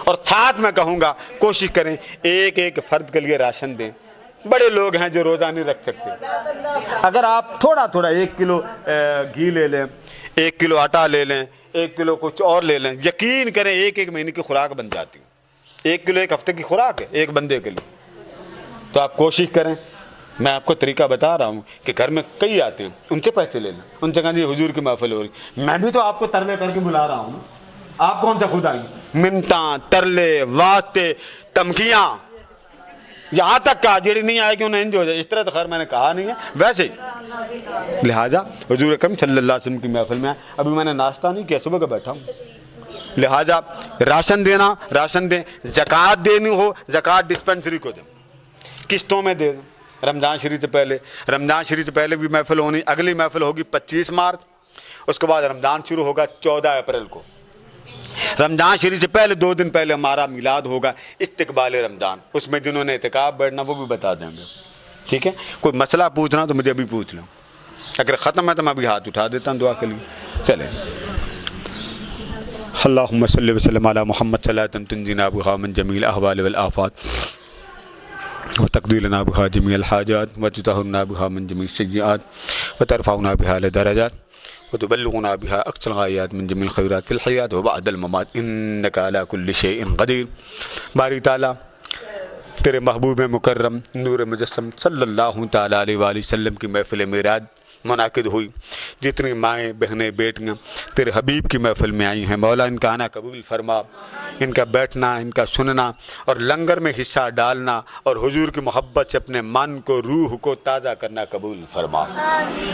اور ساتھ میں کہوں گا کوشش کریں ایک فرد کے لیے راشن دیں. بڑے لوگ ہیں جو روزہ نہیں رکھ سکتے, اگر آپ تھوڑا 1 کلو گھی لے لیں, 1 کلو آٹا لے لیں, 1 کلو کچھ اور لے لیں, یقین کریں ایک مہینے کی خوراک بن جاتی ہے. 1 کلو 1 ہفتے کی خوراک ہے ایک بندے کے لیے. تو آپ کوشش کریں, میں آپ کو طریقہ بتا رہا ہوں کہ گھر میں کئی آتے ہیں, ان سے پیسے لے لیں, ان سے کہیں جی حضور کی محفل ہو رہی, میں بھی تو آپ کو ترلے کر کے بلا رہا ہوں, آپ کون سے خود آئیں گے؟ منتاں, ترلے, واسطے, دھمکیاں, یہاں تک کہا جیڑی نہیں آئے گی انہیں انج ہو جائے. اس طرح تو خیر میں نے کہا نہیں ہے, ویسے ہی لہٰذا حضور اکرم صلی اللہ علیہ وسلم کی محفل میں ابھی میں نے ناشتہ نہیں کیا, صبح کا بیٹھا ہوں. لہٰذا راشن دینا, راشن دیں. زکوٰۃ دینی ہو, زکوٰۃ ڈسپنسری کو دیں, قسطوں میں دے دیں. رمضان شریف سے پہلے بھی محفل ہونی, اگلی محفل ہوگی 25 مارچ, اس کے بعد رمضان شروع ہوگا 14 اپریل کو. رمضان شریف سے پہلے 2 دن پہلے ہمارا میلاد ہوگا, استقبال رمضان. اس میں جنہوں نے اعتکاف بیٹھنا وہ بھی بتا دیں گے, ٹھیک ہے. کوئی مسئلہ پوچھنا تو مجھے ابھی پوچھ لو, اگر ختم ہے تو میں ابھی ہاتھ اٹھا دیتا ہوں دعا کے لیے. چلیں. اللہم صلی وسلم علی محمد صلاۃ تنجینا بہا من جمیع الاحوال والآفات وتقضی لنا بها جميع الحاجات وتطهرنا بها من جميع السيئات وترفعنا بها لدرجات وتبلغنا بها اقصى الغایات من جميع الخيرات في الحیات وبعد الممات انك على كل شيء قدیر. باری تعالیٰ تیرے محبوب مکرم نور مجسم صلی اللہ تعالیٰ علیہ وآلہ وسلم کی محفل معراج منعقد ہوئی. جتنی مائیں, بہنیں, بیٹیاں تیرے حبیب کی محفل میں آئی ہیں, مولا ان کا آنا قبول فرما, ان کا بیٹھنا, ان کا سننا اور لنگر میں حصہ ڈالنا اور حضور کی محبت سے اپنے من کو, روح کو تازہ کرنا قبول فرما.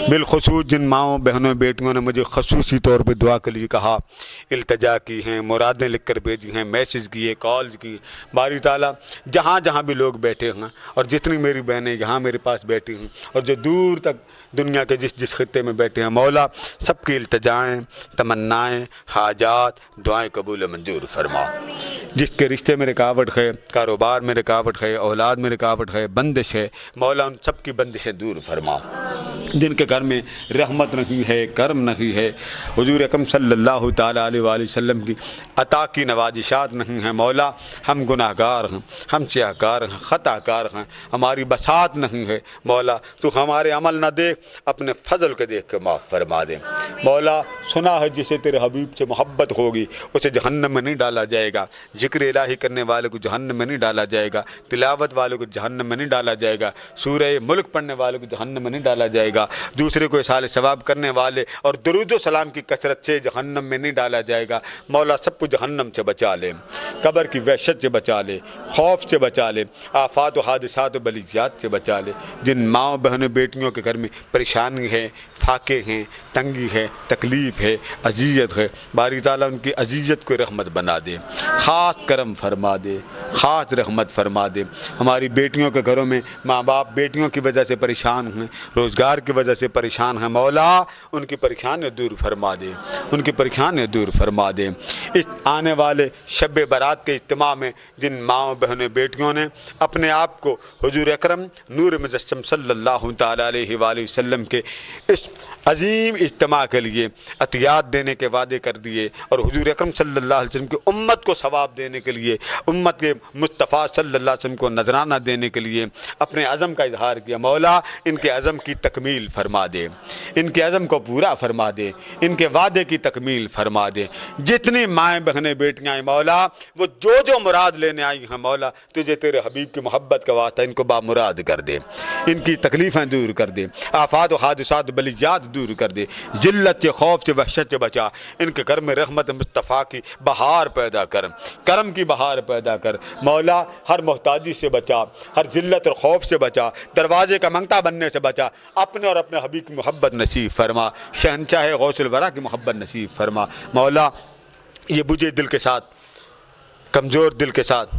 بالخصوص جن ماؤں, بہنوں, بیٹیوں نے مجھے خصوصی طور پہ دعا کے لیے کہا, التجا کی ہیں, مرادیں لکھ کر بھیجی ہیں, میسج کیے, کالز کی, باری تعالیٰ جہاں بھی لوگ بیٹھے ہیں اور جتنی میری بہنیں یہاں میرے پاس بیٹھی ہیں اور جو دور تک دنیا کے جس خطے میں بیٹھے ہیں, مولا سب کی التجائیں, تمنائیں, حاجات, دعائیں قبول منظور فرما. جس کے رشتے میں رکاوٹ ہے, کاروبار میں رکاوٹ ہے, اولاد میں رکاوٹ ہے, بندش ہے, مولا ان سب کی بندشیں دور فرما. جن کے گھر میں رحمت نہیں ہے, کرم نہیں ہے, حضور اکرم صلی اللہ تعالیٰ علیہ وآلہ وسلم کی عطا کی نوازشات نہیں ہیں, مولا ہم گناہ گار ہیں, ہم سیاہ کار ہیں, خطا کار ہیں, ہماری بساط نہیں ہے, مولا تو ہمارے عمل نہ دیکھ, اپنے فضل کے دیکھ کے معاف فرما دے. مولا سنا ہے جسے تیرے حبیب سے محبت ہوگی اسے جہنم میں نہیں ڈالا جائے گا, ذکر الہی کرنے والے کو جہنم میں نہیں ڈالا جائے گا, تلاوت والے کو جہنم میں نہیں ڈالا جائے گا, سورہ ملک پڑھنے والے کو جہنم میں نہیں ڈالا جائے گا, دوسرے کو اصال ثواب کرنے والے اور درود و سلام کی کثرت سے جہنم میں نہیں ڈالا جائے گا. مولا سب کو جہنم سے بچا لے, قبر کی وحشت سے بچا لے, خوف سے بچا لے, آفات و حادثات و بلیات سے بچا لے. جن ماؤں, بہنوں, بیٹیوں کے گھر میں پریشانی ہے, فاقے ہیں, تنگی ہے, تکلیف ہے, اذیت ہے, باری تعالیٰ ان کی اذیت کو رحمت بنا دے, خاص کرم فرما دے, خاص رحمت فرما دے. ہماری بیٹیوں کے گھروں میں ماں باپ بیٹیوں کی وجہ سے پریشان ہیں, روزگار کی وجہ سے پریشان ہیں, مولا ان کی پریشانیاں دور فرما دے, ان کی پریشانیاں دور فرما دے. اس آنے والے شب برات کے اجتماع میں جن ماؤں, بہنوں, بیٹیوں نے اپنے آپ کو حضور اکرم نور مجسم صلی اللہ تعالیٰ علیہ وآلہ وسلم کے اس عظیم اجتماع کے لیے عطیات دینے کے وعدے کر دیے اور حضور اکرم صلی اللہ علیہ وسلم کی امت کو ثواب دینے دینے کے لیے، امت کے مصطفیٰ صلی اللہ علیہ وسلم کو نذرانہ دینے کے لیے اپنے عزم کا اظہار کیا۔ مولا ان کے عزم کی تکمیل فرما دے، ان کے عزم کو پورا فرما دے، ان کے وعدے کی تکمیل فرما دے۔ جتنی مائیں بہنیں بیٹیاں ہیں مولا، وہ جو مراد لینے آئی ہیں مولا، تجھے تیرے حبیب کی محبت کا واسطہ ان کو بامراد کر دے، ان کی تکلیفیں دور کر دے، آفات و حادثات بلیات دور کر دے، ذلت سے، خوف سے، وحشت سے بچا، ان کے گھر میں رحمت مصطفیٰ کی بہار پیدا کر، کرم کی بہار پیدا کر مولا، ہر محتاجی سے بچا، ہر ذلت اور خوف سے بچا، دروازے کا منگتا بننے سے بچا، اپنے اور اپنے حبیب کی محبت نصیب فرما، شہنشاہ غوث الورا کی محبت نصیب فرما مولا۔ یہ بجھے دل کے ساتھ، کمزور دل کے ساتھ،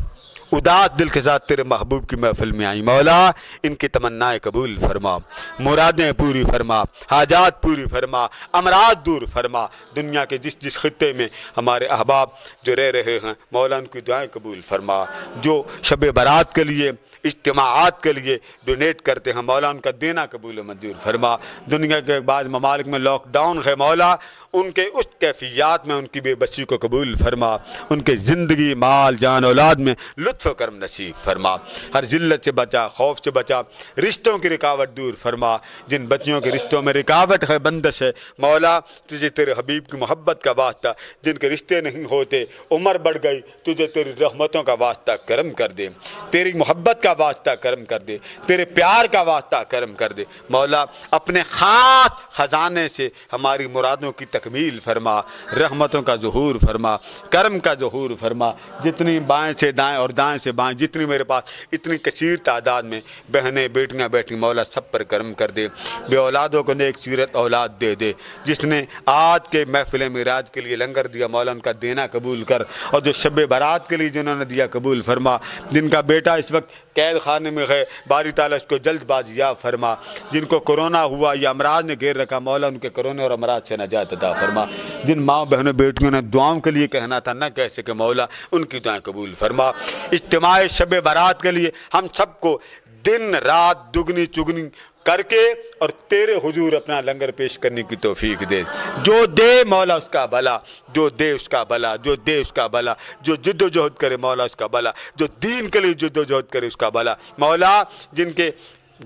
اداس دل کے ساتھ تیرے محبوب کی محفل میں آئی مولا، ان کی تمنائیں قبول فرما، مرادیں پوری فرما، حاجات پوری فرما، امراض دور فرما۔ دنیا کے جس خطے میں ہمارے احباب جو رہ رہے ہیں مولا، ان کی دعائیں قبول فرما، جو شب برات کے لیے، اجتماعات کے لیے ڈونیٹ کرتے ہیں مولا، ان کا دینا قبول و منظور فرما۔ دنیا کے بعض ممالک میں لاک ڈاؤن ہے مولا، ان کے اس کیفیات میں ان کی بے بسی کو قبول فرما، ان کے زندگی، مال، جان، اولاد میں لطف و کرم نصیب فرما، ہر ذلت سے بچا، خوف سے بچا، رشتوں کی رکاوٹ دور فرما، جن بچیوں کے رشتوں میں رکاوٹ ہے، بندش ہے مولا، تجھے تیرے حبیب کی محبت کا واسطہ، جن کے رشتے نہیں ہوتے، عمر بڑھ گئی، تجھے تیری رحمتوں کا واسطہ کرم کر دے، تیری محبت کا واسطہ کرم کر دے، تیرے پیار کا واسطہ کرم کر دے مولا، اپنے خاص خزانے سے ہماری مرادوں کی تکمیل فرما، رحمتوں کا ظہور فرما، کرم کا ظہور فرما۔ جتنی بائیں سے دائیں اور دائیں سے بائیں، جتنی میرے پاس اتنی کثیر تعداد میں بہنیں بیٹیاں بیٹھی مولا، سب پر کرم کر دے، بے اولادوں کو نیک سیرت اولاد دے دے، جس نے آج کے محفل معراج کے لیے لنگر دیا مولا، ان کا دینا قبول کر، اور جو شب برات کے لیے جنہوں نے دیا قبول فرما، جن کا بیٹا اس وقت قید خانے میں ہے باری تعالیٰ اس کو جلد بازیاب فرما، جن کو کرونا ہوا یا امراض نے گھیر رکھا مولا، ان کے کرونے اور امراض سے نجات عطا فرما، جن ماں بہنوں بیٹیوں نے دعاؤں کے لیے کہنا تھا نہ کہہ سکے مولا، ان کی دعائیں قبول فرما۔ اجتماع شب برات کے لیے ہم سب کو دن رات دگنی چگنی کر کے اور تیرے حضور اپنا لنگر پیش کرنے کی توفیق دے، جو دے مولا اس کا بھلا، جو دے اس کا بھلا، جو دے اس کا بھلا، جو جد و جہد کرے مولا اس کا بھلا، جو دین کے لیے جد و جہد کرے اس کا بھلا مولا، جن کے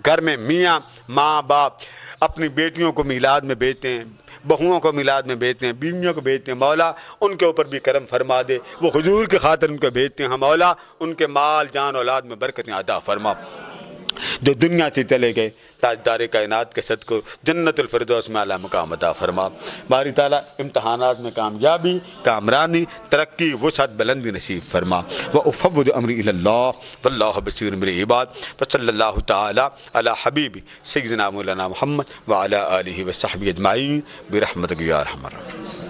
گھر میں میاں ماں باپ اپنی بیٹیوں کو میلاد میں بھیجتے ہیں، بہوؤں کو میلاد میں بھیجتے ہیں، بیویوں کو بھیجتے ہیں مولا، ان کے اوپر بھی کرم فرما دے، وہ حضور کی خاطر ان کو بھیجتے ہیں مولا، ان کے مال جان اولاد میں برکتیں عطا فرما۔ جو دنیا سے چلے گئے تاجدار کائنات کے صدقے جنت الفردوس میں اعلیٰ مقام عطا فرما۔ باری تعالیٰ امتحانات میں کامیابی، کامرانی، ترقی، وسعت، بلندی نصیب فرما۔ وَأُفَوِّضُ أَمْرِي إِلَى اللَّهِ وَاللَّهُ بَصِيرٌ بِالْعِبَادِ وصلی اللہ تعالیٰ علی حبیب سیدنا مولانا محمد وعلی آلہ وصحبہ اجمعین برحمتک یا ارحم الراحمین۔